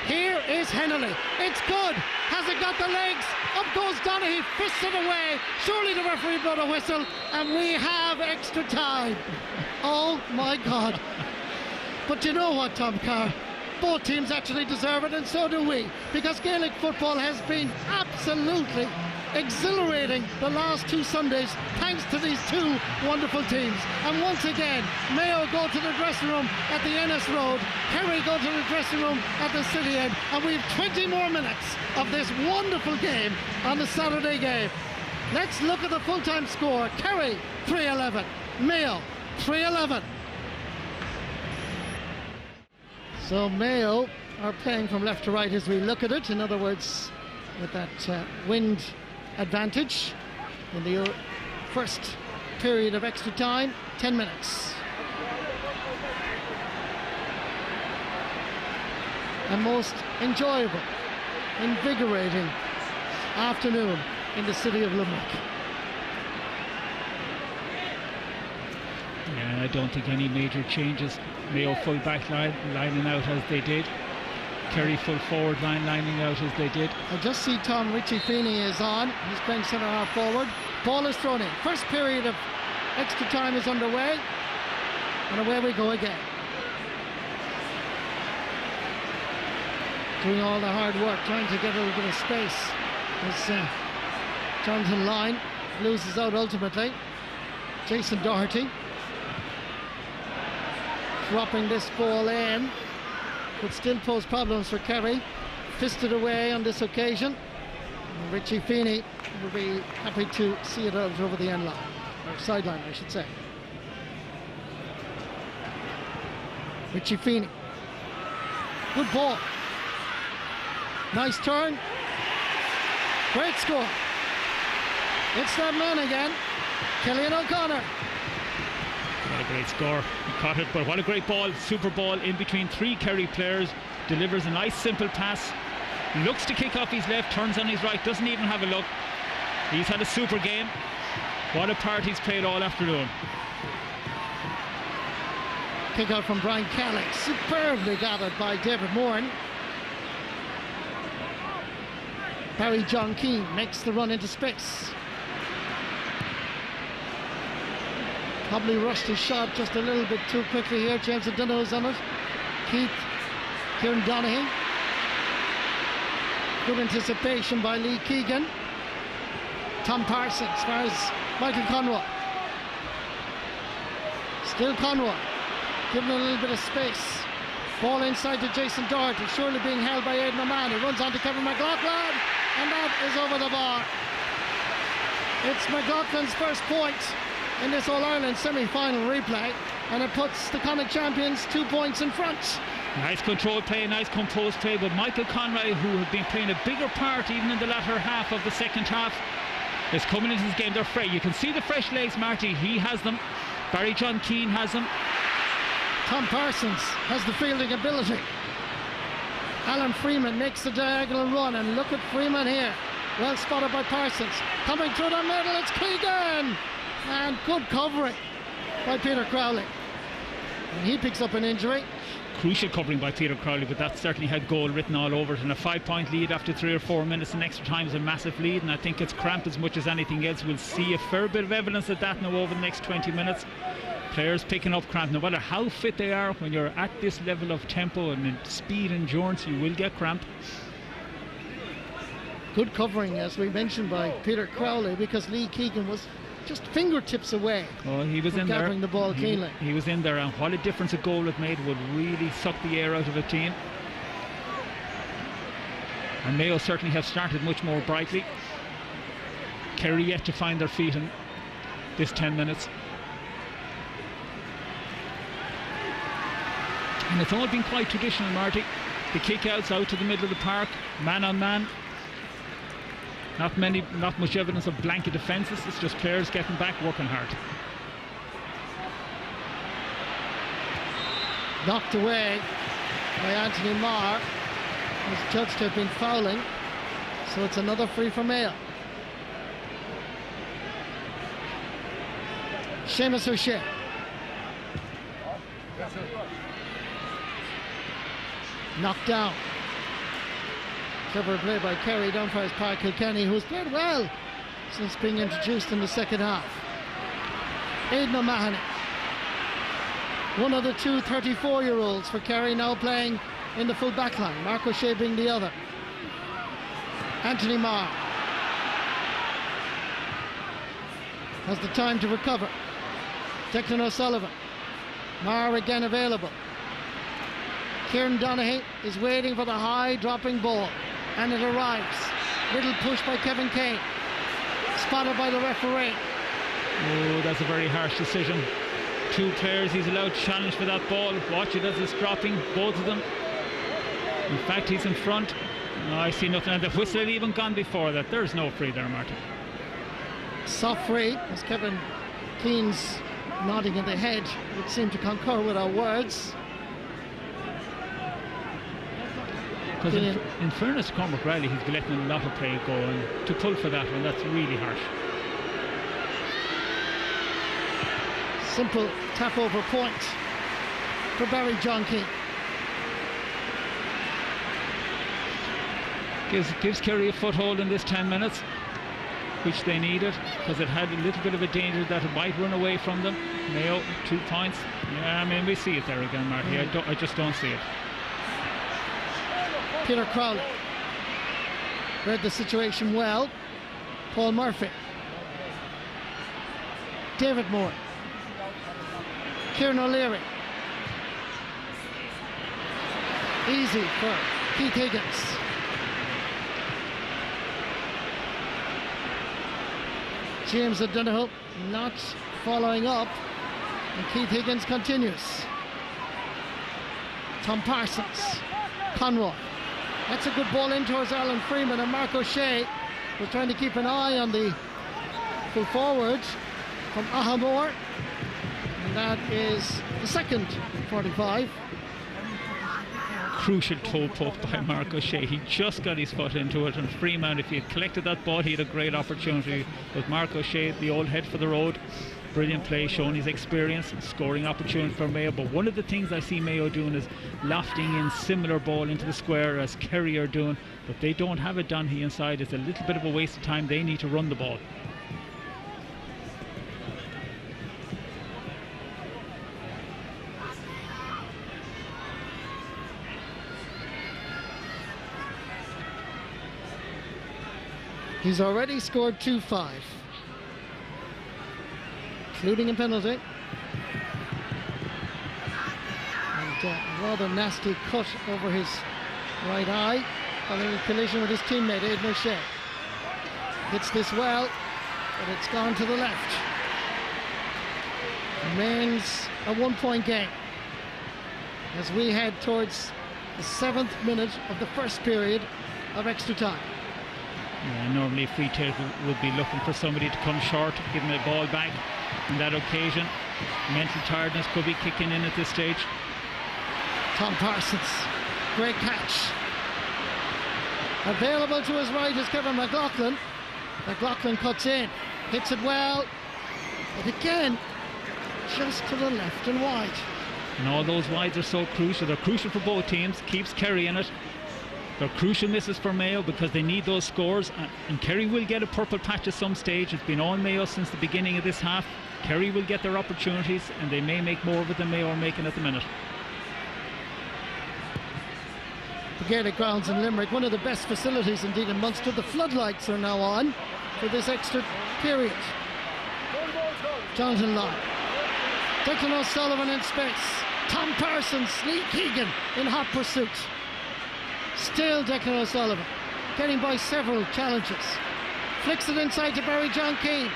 Speaker 1: Here is Hennelly. It's good. Has it got the legs? Up goes Donaghy, fists it away. Surely the referee blew a whistle, and we have extra time. Oh my God. But you know what, Tom Carr? Both teams actually deserve it, and so do we, because Gaelic football has been absolutely exhilarating the last two Sundays thanks to these two wonderful teams. And once again, Mayo go to the dressing room at the Ennis Road, Kerry go to the dressing room at the City End, and we have 20 more minutes of this wonderful game on the Saturday game. Let's look at the full-time score. Kerry 3-11, Mayo 3-11. So Mayo are playing from left to right as we look at it. In other words, with that wind advantage in the first period of extra time, 10 minutes. A most enjoyable, invigorating afternoon in the city of Limerick.
Speaker 2: Yeah, I don't think any major changes. Mayo full back line lining out as they did. Kerry full forward line lining out as they did.
Speaker 1: I just see Tom Richie Feeney is on. He's playing centre half forward. Ball is thrown in. First period of extra time is underway. And away we go again. Doing all the hard work, trying to get a little bit of space. As Jonathan Lyne loses out ultimately. Jason Doherty dropping this ball in, would still pose problems for Kerry. Fisted away on this occasion. And Richie Feeney will be happy to see it out over the end line, or sideline I should say. Richie Feeney, good ball, nice turn, great score. It's that man again, Cillian O'Connor.
Speaker 2: What a great score. He caught it, but what a great ball. Super ball in between three Kerry players. Delivers a nice simple pass. Looks to kick off his left, turns on his right, doesn't even have a look. He's had a super game. What a part he's played all afternoon.
Speaker 1: Kick out from Brian Kelly. Superbly gathered by David Moore. Barry John Keane makes the run into space. Probably rushed his shot just a little bit too quickly here. James O'Donnell's on it. Kieran Donaghy. Good anticipation by Lee Keegan. Tom Parsons as far as Michael Conroy. Still Conroy. Giving a little bit of space. Ball inside to Jason Doherty. Surely being held by Aidan O'Mahony. Runs on to Kevin McLaughlin. And that is over the bar. It's McLaughlin's first point in this All-Ireland semi-final replay, and it puts the Connacht champions 2 points in front.
Speaker 2: Nice controlled play, nice composed play, but Michael Conroy, who had been playing a bigger part even in the latter half of the second half, is coming into this game. They're fresh. You can see the fresh legs, Marty. He has them. Barry John Keane has them.
Speaker 1: Tom Parsons has the fielding ability. Alan Freeman makes the diagonal run, and look at Freeman here. Well spotted by Parsons. Coming through the middle, it's Keegan! And good covering by Peter Crowley. And he picks up an injury.
Speaker 2: Crucial covering by Peter Crowley, but that certainly had goal written all over it. And a 5-point lead after 3 or 4 minutes in extra time is a massive lead, and I think it's cramped as much as anything else. We'll see a fair bit of evidence of that now over the next 20 minutes. Players picking up cramp. No matter how fit they are, when you're at this level of tempo and speed and endurance, you will get cramp.
Speaker 1: Good covering, as we mentioned, by Peter Crowley, because Lee Keegan was just fingertips away.
Speaker 2: Oh, he was in there.
Speaker 1: Gathering the ball cleanly.
Speaker 2: He was in there, and what a difference a goal it made. Would really suck the air out of a team. And Mayo certainly have started much more brightly. Kerry yet to find their feet in this 10 minutes. And it's all been quite traditional, Marty. The kick-outs out to the middle of the park, man on man. Not much evidence of blanket defences. It's just players getting back, working hard.
Speaker 1: Knocked away by Anthony Marr. Was judged to have been fouling. So it's another free for Mayo. Seamus O'Shea. Knocked down. Clever play by Kerry down for his Park Kilkenny, who's played well since being introduced in the second half. Aidan O'Mahony, one of the two 34-year-olds for Kerry, now playing in the full back line. Mark O'Shea being the other. Anthony Marr has the time to recover. Declan O'Sullivan. Marr again available. Kieran Donaghy is waiting for the high dropping ball, and it arrives. Little push by Kevin Kane, spotted by the referee.
Speaker 2: Oh, that's a very harsh decision. 2 players he's allowed to challenge for that ball. Watch it as it's dropping, both of them. In fact, he's in front. No, I see nothing, and the whistle had even gone before that. There's no free there, Martin.
Speaker 1: Soft free, as Kevin Keane's nodding in the head would seem to concur with our words.
Speaker 2: Because in fairness to Cormac Riley, he's been letting a lot of play go, and to pull for that one, that's really harsh.
Speaker 1: Simple tap over point for Barry John Keane.
Speaker 2: Gives Kerry a foothold in this 10 minutes, which they needed, because it had a little bit of a danger that it might run away from them. Mayo, 2 points. Yeah, I mean, we see it there again, Marty. I just don't see it.
Speaker 1: Peter Crowley read the situation well. Paul Murphy. David Moore. Kieran O'Leary. Easy for Keith Higgins. James O'Donoghue not following up, and Keith Higgins continues. Tom Parsons. Conroy. That's a good ball in towards Alan Freeman, and Mark O'Shea was trying to keep an eye on the full forward from Ahamore, and that is the second 45.
Speaker 2: Crucial toe poke by Mark O'Shea. He just got his foot into it, and Freeman, if he had collected that ball, he had a great opportunity. But Mark O'Shea, the old head for the road, Brilliant play, showing his experience, scoring opportunity for Mayo. But one of the things I see Mayo doing is lofting in similar ball into the square as Kerry are doing, but they don't have it down here inside. It's a little bit of a waste of time. They need to run the ball.
Speaker 1: He's already scored 2-5. Including a penalty. And a rather nasty cut over his right eye, following a collision with his teammate Aidan O'Shea. Hits this well, but it's gone to the left. Remains a 1-point game as we head towards the 7th minute of the first period of extra time.
Speaker 2: Yeah, normally a free taker would be looking for somebody to come short, give him a ball back. On that occasion, mental tiredness could be kicking in at this stage.
Speaker 1: Tom Parsons, great catch. Available to his right is Kevin McLaughlin. McLaughlin cuts in, hits it well, but again, just to the left and wide.
Speaker 2: And all those wides are so crucial. They're crucial for both teams. Keeps Kerry in it. They're crucial misses for Mayo because they need those scores, and Kerry will get a purple patch at some stage. It's been all Mayo since the beginning of this half. Kerry will get their opportunities, and they may make more of it than Mayo are making at the minute.
Speaker 1: The Gaelic grounds in Limerick, one of the best facilities indeed in Munster. The floodlights are now on for this extra period. Jonathan Lyon, Declan O'Sullivan in space, Tom Parsons, Lee Keegan in hot pursuit. Still Declan O'Sullivan, getting by several challenges. Flicks it inside to Barry John Keane.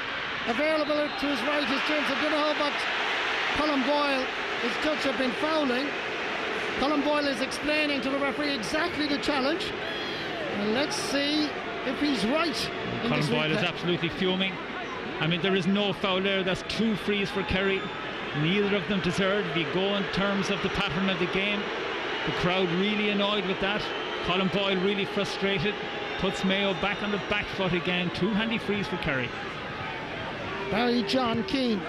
Speaker 1: Available to his right is James O'Donoghue, but Colin Boyle, his judge have been fouling. Colin Boyle is explaining to the referee exactly the challenge. And let's see if he's right.
Speaker 2: Colin Boyle is absolutely fuming. I mean, there is no foul there. That's 2 frees for Kerry. Neither of them deserve to be go in terms of the pattern of the game. The crowd really annoyed with that. Colin Boyle really frustrated. Puts Mayo back on the back foot again. 2 handy frees for Kerry.
Speaker 1: Barry John Keane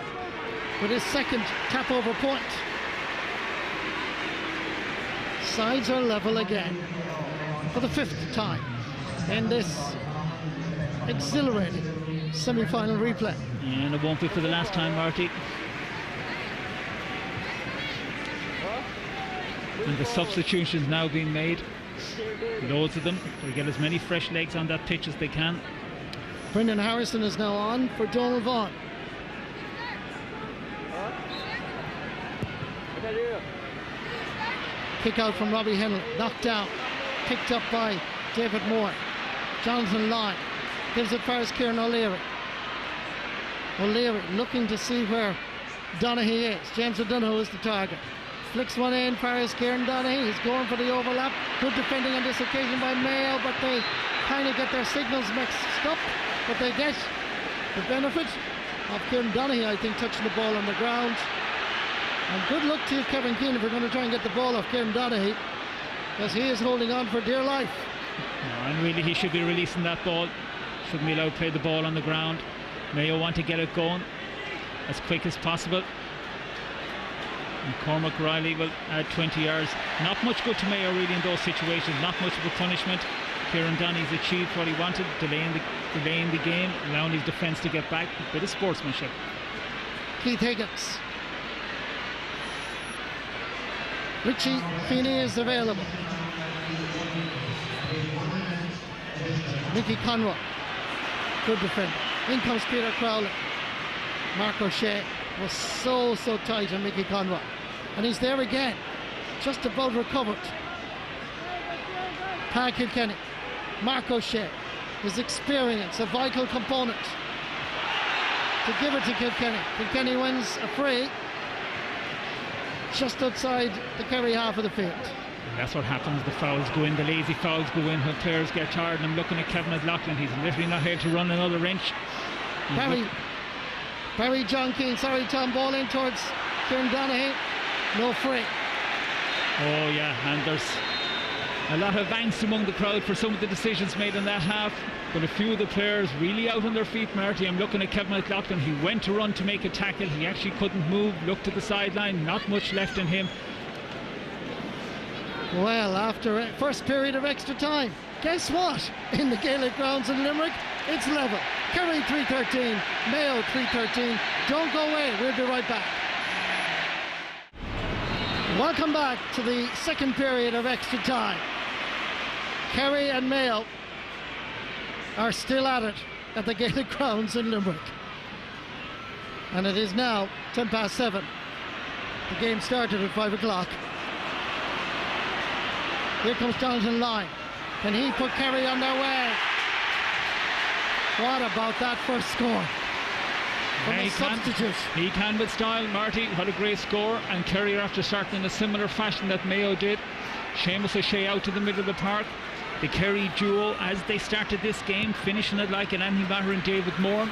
Speaker 1: with his second tap over point. Sides are level again for the 5th time in this exhilarating semi-final replay.
Speaker 2: And it won't be for the last time, Marty. And the substitutions now being made, loads of them, to get as many fresh legs on that pitch as they can.
Speaker 1: Brendan Harrison is now on for Donald Vaughan. Kick out from Robbie Henley, knocked down, picked up by David Moore. Jonathan Lyon gives it first, Kieran O'Leary. O'Leary looking to see where Donaghy is. James O'Donoghue is the target. Flicks one in, fires Kieran Donaghy. He's going for the overlap. Good defending on this occasion by Mayo, but they kind of get their signals mixed up. But they get the benefit of Kieran Donaghy, I think, touching the ball on the ground. And good luck to you, Kevin Keane, if you're going to try and get the ball off Kieran Donaghy, because he is holding on for dear life.
Speaker 2: No, and really he should be releasing that ball. Shouldn't be allowed to play the ball on the ground. Mayo want to get it going as quick as possible. And Cormac Riley will add 20 yards. Not much good to Mayo really in those situations. Not much of a punishment. Kieran Donaghy's achieved what he wanted, delaying the game, allowing his defence to get back. A bit of sportsmanship.
Speaker 1: Keith Higgins. Richie Feeney is available. Mickey Conroy, good defender. In comes Peter Crowley. Mark O'Shea was so tight on Mickey Conroy. And he's there again, just about recovered. Pat Kilkenny, Mark O'Shea, his experience, a vital component to give it to Kilkenny. Kilkenny wins a free just outside the Kerry half of the field.
Speaker 2: And that's what happens. The fouls go in, the lazy fouls go in when players get tired. And I'm looking at Kevin McLaughlin. He's literally not able to run another inch.
Speaker 1: Barry John Keane, Tom, ball in towards Kieran Donaghy. No free.
Speaker 2: Oh yeah, and there's a lot of angst among the crowd for some of the decisions made in that half. but a few of the players really out on their feet, Marty. I'm looking at Kevin McLaughlin. He went to run to make a tackle. He actually couldn't move, looked to the sideline, not much left in him.
Speaker 1: Well, after a first period of extra time, guess what? In the Gaelic grounds in Limerick, it's level. Kerry 3-13, Mayo 3-13. Don't go away, we'll be right back. Welcome back to the second period of extra time. Kerry and Mayo are still at it at the Gaelic grounds in Limerick. And it is now 7:10. The game started at 5 o'clock. Here comes Jonathan Lyne. Can he put Kerry on their way? What about that first score? From a substitute.
Speaker 2: He can with style, Marty. What a great score. And Kerry are after starting in a similar fashion that Mayo did. Seamus O'Shea out to the middle of the park. The Kerry duo, as they started this game, finishing it like an Anthony Maher and David Moore.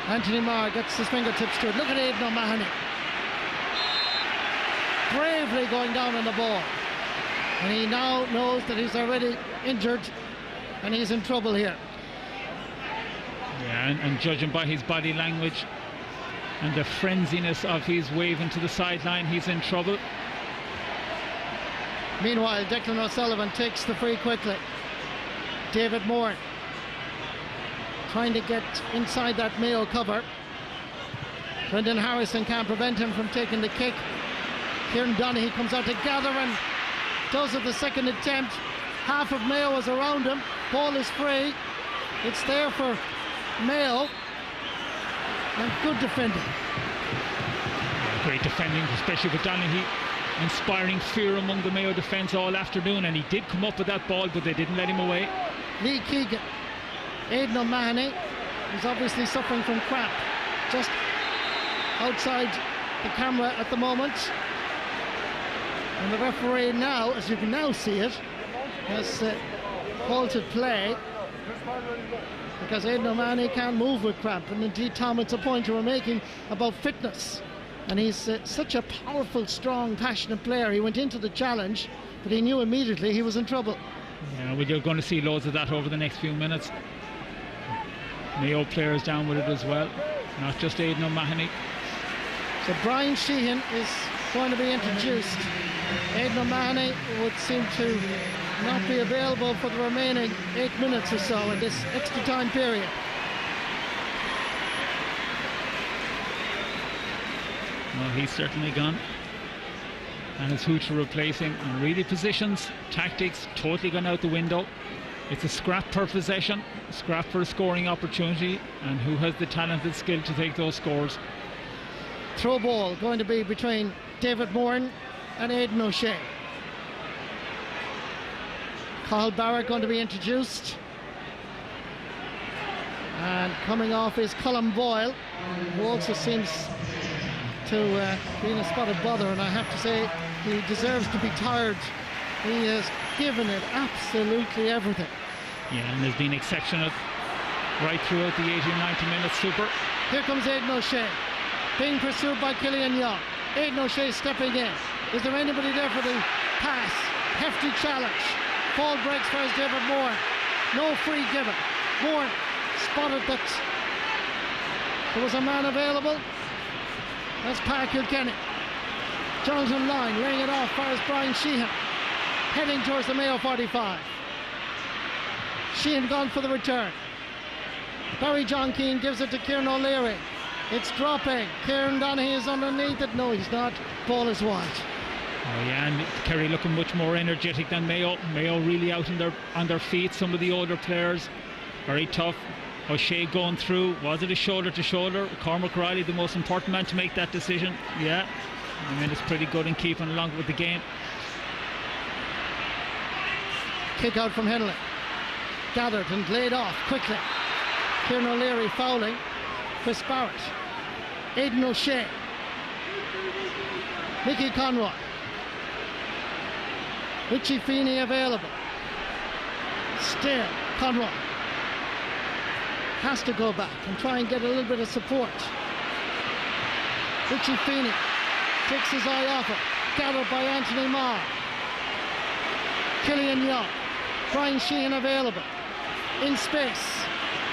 Speaker 1: Anthony Maher gets his fingertips to it. Look at Aidan O'Mahony. Bravely going down on the ball. And he now knows that he's already injured and he's in trouble here.
Speaker 2: Yeah, and judging by his body language and the frenziness of his waving to the sideline, he's in trouble.
Speaker 1: Meanwhile, Declan O'Sullivan takes the free quickly. David Moore trying to get inside that Mayo cover. Brendan Harrison can't prevent him from taking the kick. Kieran Donaghy comes out to gather and does it the second attempt. Half of Mayo is around him. Ball is free. It's there for Mayo. And good defending.
Speaker 2: Great defending, especially with Donaghy, inspiring fear among the Mayo defence all afternoon, and he did come up with that ball, but they didn't let him away.
Speaker 1: Lee Keegan, Aidan O'Mahony, who's obviously suffering from cramp, just outside the camera at the moment. And the referee now, as you can now see it, has halted play because Aidan O'Mahony can't move with cramp. And indeed, Tom, it's a point you were making about fitness. And he's such a powerful, strong, passionate player. He went into the challenge, but he knew immediately he was in trouble.
Speaker 2: Yeah, well, you're going to see loads of that over the next few minutes. Mayo players down with it as well, not just Aidan O'Mahony.
Speaker 1: So Brian Sheehan is going to be introduced. Aidan O'Mahony would seem to not be available for the remaining 8 minutes or so in this extra time period.
Speaker 2: Well, he's certainly gone. And it's who to replace him. And really positions, tactics, totally gone out the window. It's a scrap per possession, scrap for a scoring opportunity, and who has the talented skill to take those scores.
Speaker 1: Throw ball going to be between David Moore and Aidan O'Shea. Cathal Barrett going to be introduced. And coming off is Colm Boyle, who also seems to be in a spot of bother, and I have to say he deserves to be tired. He has given it absolutely everything.
Speaker 2: Yeah, and has been exceptional right throughout the 80-90 minutes. Super.
Speaker 1: Here comes Aidan O'Shea, being pursued by Killian Young. Aidan O'Shea stepping in. Is there anybody there for the pass? Hefty challenge. Ball breaks for David Moore. No free given. Moore spotted that there was a man available. That's Pat Kilkenny. Jonathan Lyne laying it off far as Brian Sheehan, heading towards the Mayo 45. Sheehan gone for the return. Barry John Keane gives it to Kieran O'Leary. It's dropping. Kieran Donaghy is underneath it. No, he's not. Ball is wide.
Speaker 2: Oh yeah, and Kerry looking much more energetic than Mayo. Mayo really out on their feet. Some of the older players, very tough. O'Shea going through. Was it a shoulder to shoulder? Cormac Riley, the most important man to make that decision. Yeah, I mean, it's pretty good in keeping along with the game.
Speaker 1: Kick out from Henley. Gathered and laid off quickly. Kieran O'Leary fouling. Chris Barrett. Aidan O'Shea. Mickey Conroy. Richie Feeney available. Still Conroy has to go back and try and get a little bit of support. Richie Feeney takes his eye off it. Gathered by Anthony Marr. Killian Young. Brian Sheehan available. In space.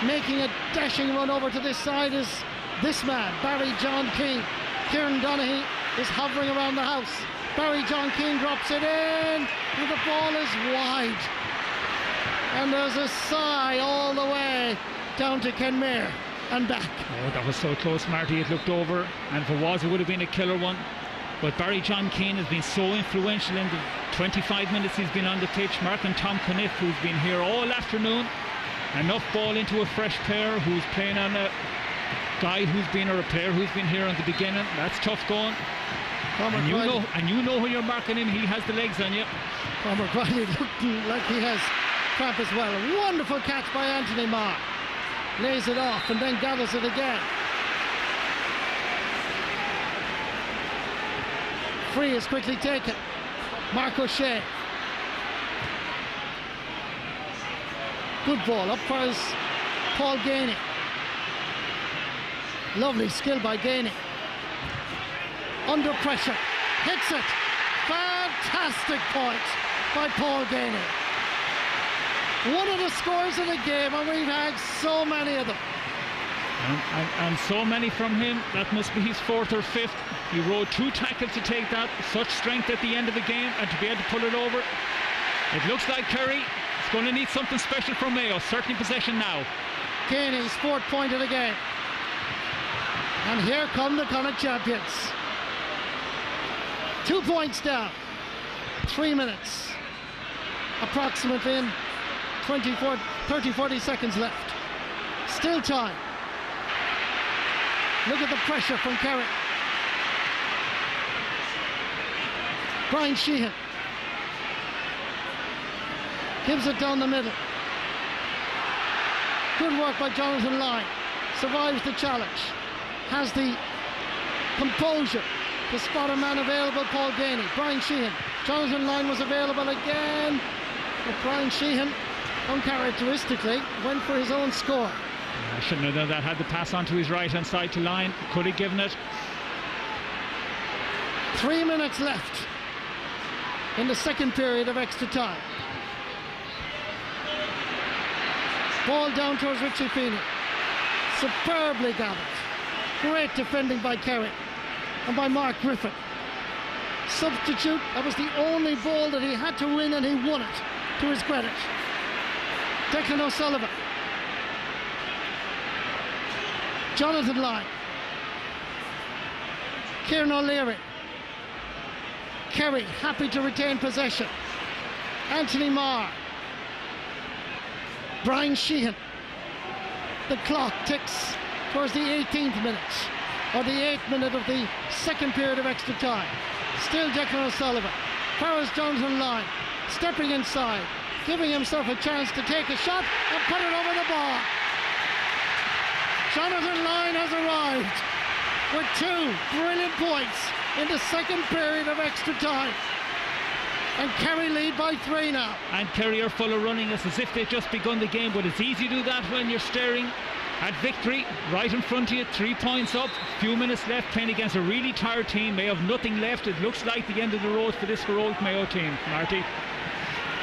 Speaker 1: Making a dashing run over to this side is this man, Barry John Keane. Kieran Donaghy is hovering around the house. Barry John Keane drops it in, and the ball is wide. And there's a sigh all the way down to Kenmare and back.
Speaker 2: Oh, that was so close, Marty. It looked over, and if it was, it would have been a killer one. But Barry John Keane has been so influential in the 25 minutes he's been on the pitch. Mark and Tom Caniff, who's been here all afternoon. Enough ball into a fresh pair who's playing on a guy who's been, or a player who's been here at the beginning. That's tough going. And you know when you're marking him, he has the legs on you.
Speaker 1: Palmer Riley looking like he has cramp as well. A wonderful catch by Anthony Marr. Lays it off and then gathers it again. Free is quickly taken. Mark O'Shea. Good ball up for his Paul Gainey. Lovely skill by Gainey. Under pressure. Hits it. Fantastic point by Paul Gainey. One of the scores of the game, and we've had so many of them.
Speaker 2: And so many from him. That must be his fourth or fifth. He rode 2 tackles to take that. Such strength at the end of the game, and to be able to pull it over. It looks like Kerry is going to need something special from Mayo. Certainly possession now.
Speaker 1: Gainey's 4th point of the game. And here come the Connacht champions. 2 points down. 3 minutes. Approximately in 30-40 seconds left. Still time. Look at the pressure from Kerry. Brian Sheehan gives it down the middle. Good work by Jonathan Lyne. Survives the challenge. Has the composure to spot a man available, Paul Gainey. Brian Sheehan. Jonathan Lyne was available again. But Brian Sheehan, uncharacteristically, went for his own score.
Speaker 2: I shouldn't have done that. Had the pass onto his right hand side to Lyne. Could have given it.
Speaker 1: 3 minutes left in the second period of extra time. Ball down towards Richie Feeney. Superbly gathered. Great defending by Kerry and by Mark Griffin. Substitute, that was the only ball that he had to win, and he won it, to his credit. Declan O'Sullivan. Jonathan Lyne. Kieran O'Leary. Kerry happy to retain possession. Anthony Marr. Brian Sheehan. The clock ticks towards the 18th minute, or the 8th minute of the second period of extra time. Still Declan O'Sullivan. Powers Jonathan Lyne. Stepping inside, giving himself a chance to take a shot and put it over the bar. Jonathan Lyne has arrived with 2 brilliant points in the second period of extra time. And Kerry lead by 3 now.
Speaker 2: And Kerry are full of running. It's as if they've just begun the game, but it's easy to do that when you're staring at victory right in front of you. 3 points up, few minutes left, playing against a really tired team. May have nothing left. It looks like the end of the road for this heroic Mayo team. Marty.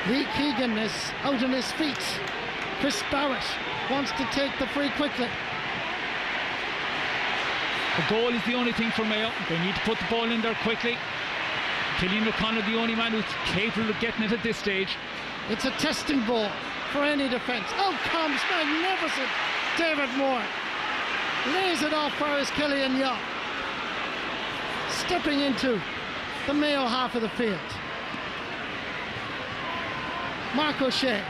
Speaker 1: Lee Keegan is out on his feet. Chris Barrett wants to take the free quickly.
Speaker 2: The goal is the only thing for Mayo. They need to put the ball in there quickly. Killian O'Connor, the only man who's capable of getting it at this stage.
Speaker 1: It's a testing ball for any defence. Out comes magnificent David Moore. Lays it off for his Killian Young. Stepping into the Mayo half of the field. Mark O'Shea.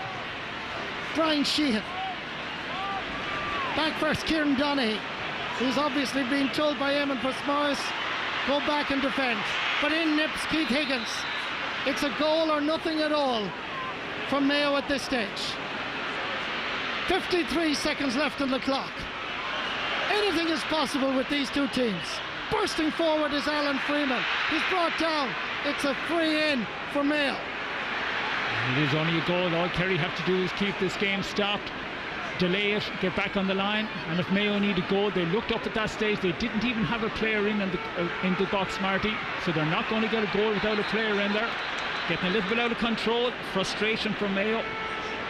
Speaker 1: Brian Sheehan. Back first, Kieran Donaghy, who's obviously been told by Eamon Fitzmaurice, go back and defend. But in nips Keith Higgins. It's a goal or nothing at all from Mayo at this stage. 53 seconds left on the clock. Anything is possible with these two teams. Bursting forward is Alan Freeman. He's brought down. It's a free in for Mayo.
Speaker 2: It is only a goal. All Kerry have to do is keep this game stopped, delay it, get back on the line. And if Mayo need a goal, they looked up at that stage. They didn't even have a player in the box, Marty. So they're not going to get a goal without a player in there. Getting a little bit out of control. Frustration from Mayo.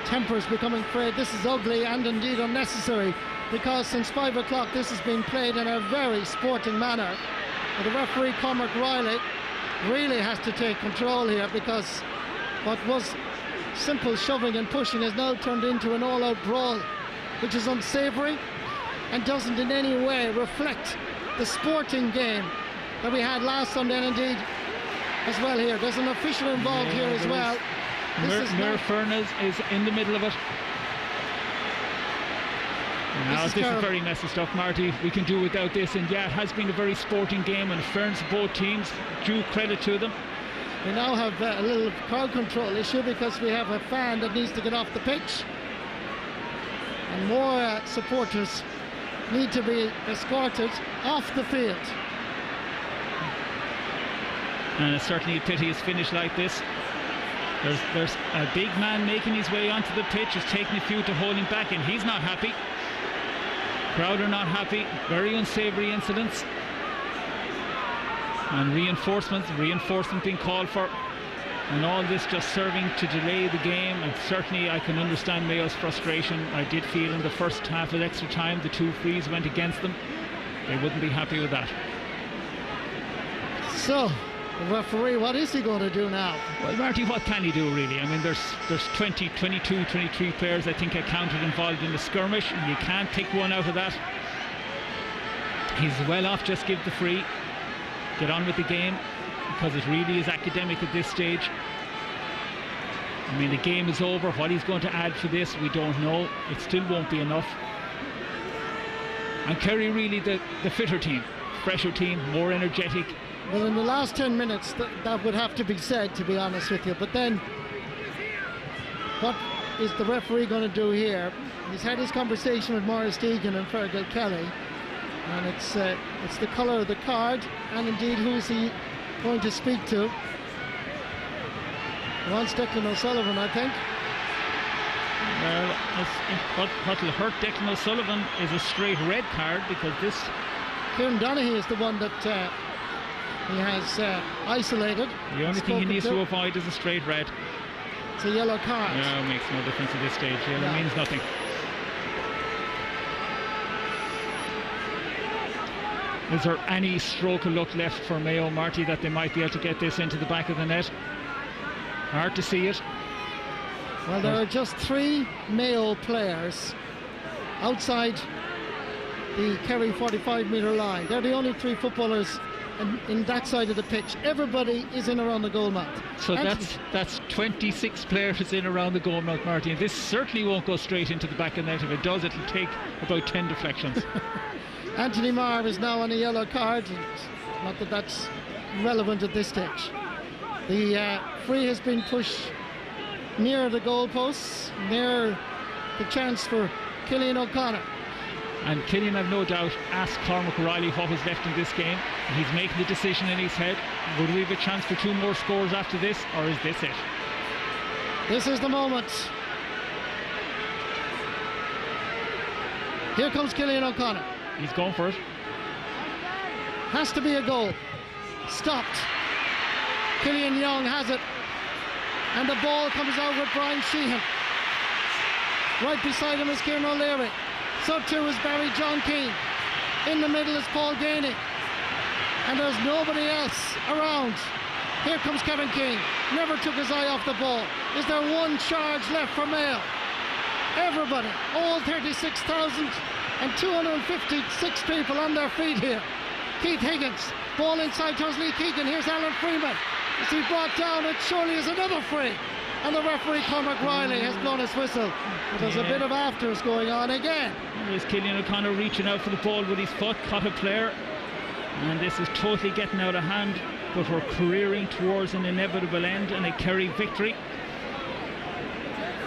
Speaker 1: tempers becoming frayed. This is ugly and indeed unnecessary, because since 5 o'clock this has been played in a very sporting manner. But the referee Cormac Riley really has to take control here, because what was simple shoving and pushing has now turned into an all-out brawl, which is unsavoury and doesn't in any way reflect the sporting game that we had last Sunday, and indeed as well here. There's an official involved here as well.
Speaker 2: Mir Furness is in the middle of it. Now this is very messy stuff, Marty. We can do without this, and yeah, it has been a very sporting game, and fairness to both teams, due credit to them.
Speaker 1: We now have a little crowd control issue, because we have a fan that needs to get off the pitch, and more supporters need to be escorted off the field.
Speaker 2: And it's certainly a pity it's finished like this. There's a big man making his way onto the pitch, is taking a few to hold him back, and he's not happy. Crowd are not happy. Very unsavoury incidents. And reinforcement being called for. And all this just serving to delay the game. And certainly I can understand Mayo's frustration. I did feel in the first half of extra time the 2 frees went against them. They wouldn't be happy with that.
Speaker 1: So, the referee, what is he going to do now?
Speaker 2: Well, Marty, what can he do really? I mean, there's 20, 22, 23 players I think I counted involved in the skirmish, and you can't pick one out of that. He's well off just give the free, get on with the game, because it really is academic at this stage. I mean, the game is over. What he's going to add for this, we don't know. It still won't be enough. And Kerry really the fitter team, fresher team, more energetic.
Speaker 1: Well, in the last 10 minutes, that would have to be said, to be honest with you. But then, what is the referee going to do here? He's had his conversation with Maurice Deegan and Fergal Kelly, and it's the colour of the card, and indeed who is he going to speak to. He wants Declan O'Sullivan, I think.
Speaker 2: Well, what will hurt Declan O'Sullivan is a straight red card, because this...
Speaker 1: Kieran Donaghy is the one that... he has isolated.
Speaker 2: The only thing he needs to avoid is a straight red.
Speaker 1: It's a yellow card.
Speaker 2: No, it makes no difference at this stage. Yellow means nothing. Is there any stroke of luck left for Mayo, Marty, that they might be able to get this into the back of the net? Hard to see it.
Speaker 1: Well, there are just 3 Mayo players outside the Kerry 45-metre line. They're the only 3 footballers in that side of the pitch. Everybody is in around the goal mouth.
Speaker 2: So that's 26 players in around the goal mouth, Marty, and this certainly won't go straight into the back of the net. If it does, it'll take about 10 deflections.
Speaker 1: Anthony Marr is now on a yellow card, and not that that's relevant at this stage. The free has been pushed near the goalposts, near the chance for Cillian O'Connor.
Speaker 2: And Cillian, I've no doubt, asked Cormac Riley what was left in this game. He's making the decision in his head. Would we have a chance for 2 more scores after this, or is this it?
Speaker 1: This is the moment. Here comes Cillian O'Connor.
Speaker 2: He's going for it.
Speaker 1: Has to be a goal. Stopped. Cillian Young has it. And the ball comes out with Brian Sheehan. Right beside him is Kieran O'Leary. So too is Barry John Keane. In the middle is Paul Gainey. And there's nobody else around. Here comes Kevin Keane. Never took his eye off the ball. Is there one charge left for Mayo? Everybody, all 36,256 people on their feet here. Keith Higgins, ball inside towards Lee Keegan. Here's Alan Freeman. Is he brought down? It surely is another free. And the referee, Cormac Riley, has blown his whistle. But there's a bit of afters going on again.
Speaker 2: There's Cillian O'Connor reaching out for the ball with his foot, caught a player. And this is totally getting out of hand. But we're careering towards an inevitable end and a Kerry victory.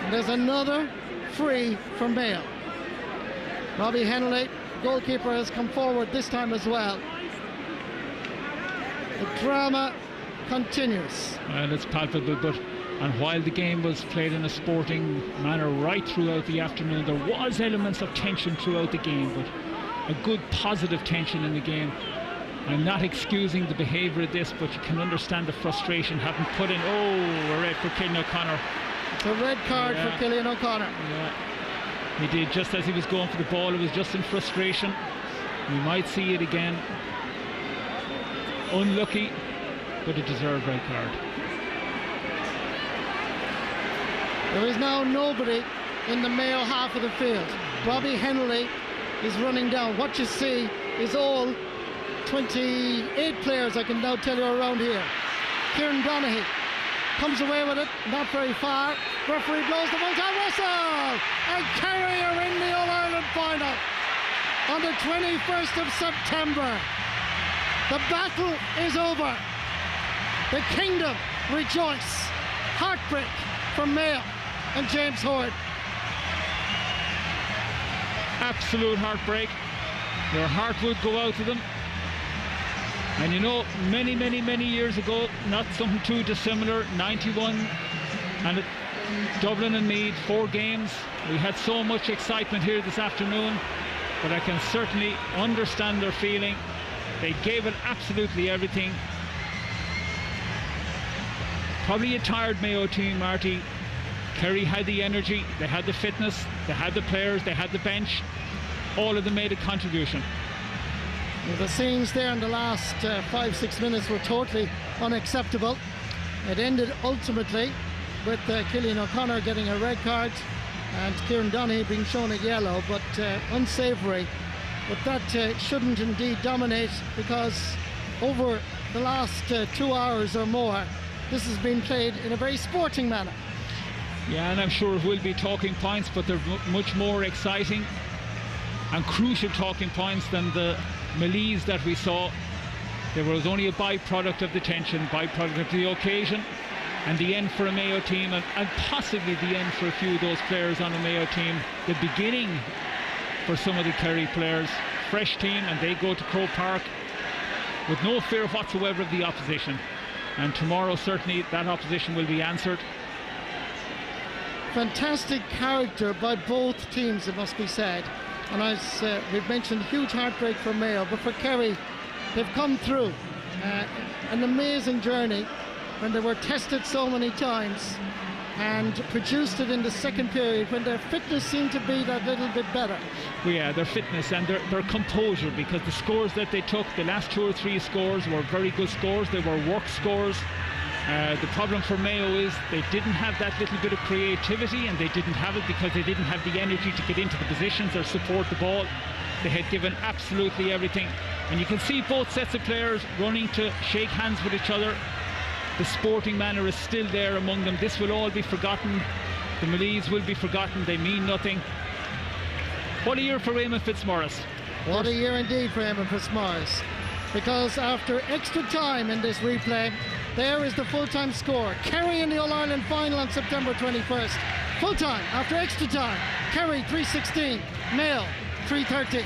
Speaker 1: And there's another free from Mayo. Robbie Henley, goalkeeper, has come forward this time as well. The drama continues.
Speaker 2: Well, it's palpable, but and while the game was played in a sporting manner right throughout the afternoon, there was elements of tension throughout the game, but a good positive tension in the game. I'm not excusing the behaviour of this, but you can understand the frustration having put in, a red for Cillian O'Connor.
Speaker 1: It's a red card for Cillian O'Connor.
Speaker 2: Yeah. He did just as he was going for the ball. It was just in frustration. We might see it again. Unlucky, but a deserved red card.
Speaker 1: There is now nobody in the Mayo half of the field. Robbie Henley is running down. What you see is all 28 players, I can now tell you, around here. Kieran Donaghy comes away with it, not very far. Referee blows the full-time whistle, and Kerry are in the All-Ireland final on the 21st of September. The battle is over. The kingdom rejoice. Heartbreak from Mayo and James Horan.
Speaker 2: Absolute heartbreak. Your heart would go out to them. And you know, many years ago, not something too dissimilar, 91, and at Dublin and Meath, 4 games. We had so much excitement here this afternoon, but I can certainly understand their feeling. They gave it absolutely everything. Probably a tired Mayo team, Marty. Kerry had the energy, they had the fitness, they had the players, they had the bench. All of them made a contribution.
Speaker 1: Well, the scenes there in the last 5-6 minutes were totally unacceptable. It ended ultimately with Cillian O'Connor getting a red card and Kieran Donaghy being shown a yellow, but unsavoury. But that shouldn't indeed dominate, because over the last 2 hours or more, this has been played in a very sporting manner.
Speaker 2: Yeah, and I'm sure it will be talking points, but they're much more exciting and crucial talking points than the melees that we saw. There was only a byproduct of the tension, byproduct of the occasion, and the end for a Mayo team, and possibly the end for a few of those players on a Mayo team. The beginning for some of the Kerry players. Fresh team, and they go to Croke Park with no fear whatsoever of the opposition. And tomorrow certainly that opposition will be answered.
Speaker 1: Fantastic character by both teams, it must be said. And as we've mentioned, huge heartbreak for Mayo, but for Kerry, they've come through an amazing journey when they were tested so many times and produced it in the second period when their fitness seemed to be that little bit better.
Speaker 2: Well, yeah, their fitness and their composure, because the scores that they took, the last 2 or 3 scores were very good scores. They were work scores. The problem for Mayo is they didn't have that little bit of creativity, and they didn't have it because they didn't have the energy to get into the positions or support the ball. They had given absolutely everything, and you can see both sets of players running to shake hands with each other. The sporting manner is still there among them. This will all be forgotten. The melees will be forgotten. They mean nothing. What a year for Eamon Fitzmaurice.
Speaker 1: What a year indeed for Eamon Fitzmaurice, because after extra time in this replay, there is the full-time score. Kerry in the All-Ireland final on September 21st. Full-time after extra time. Kerry 3:16, Mayo 3:30.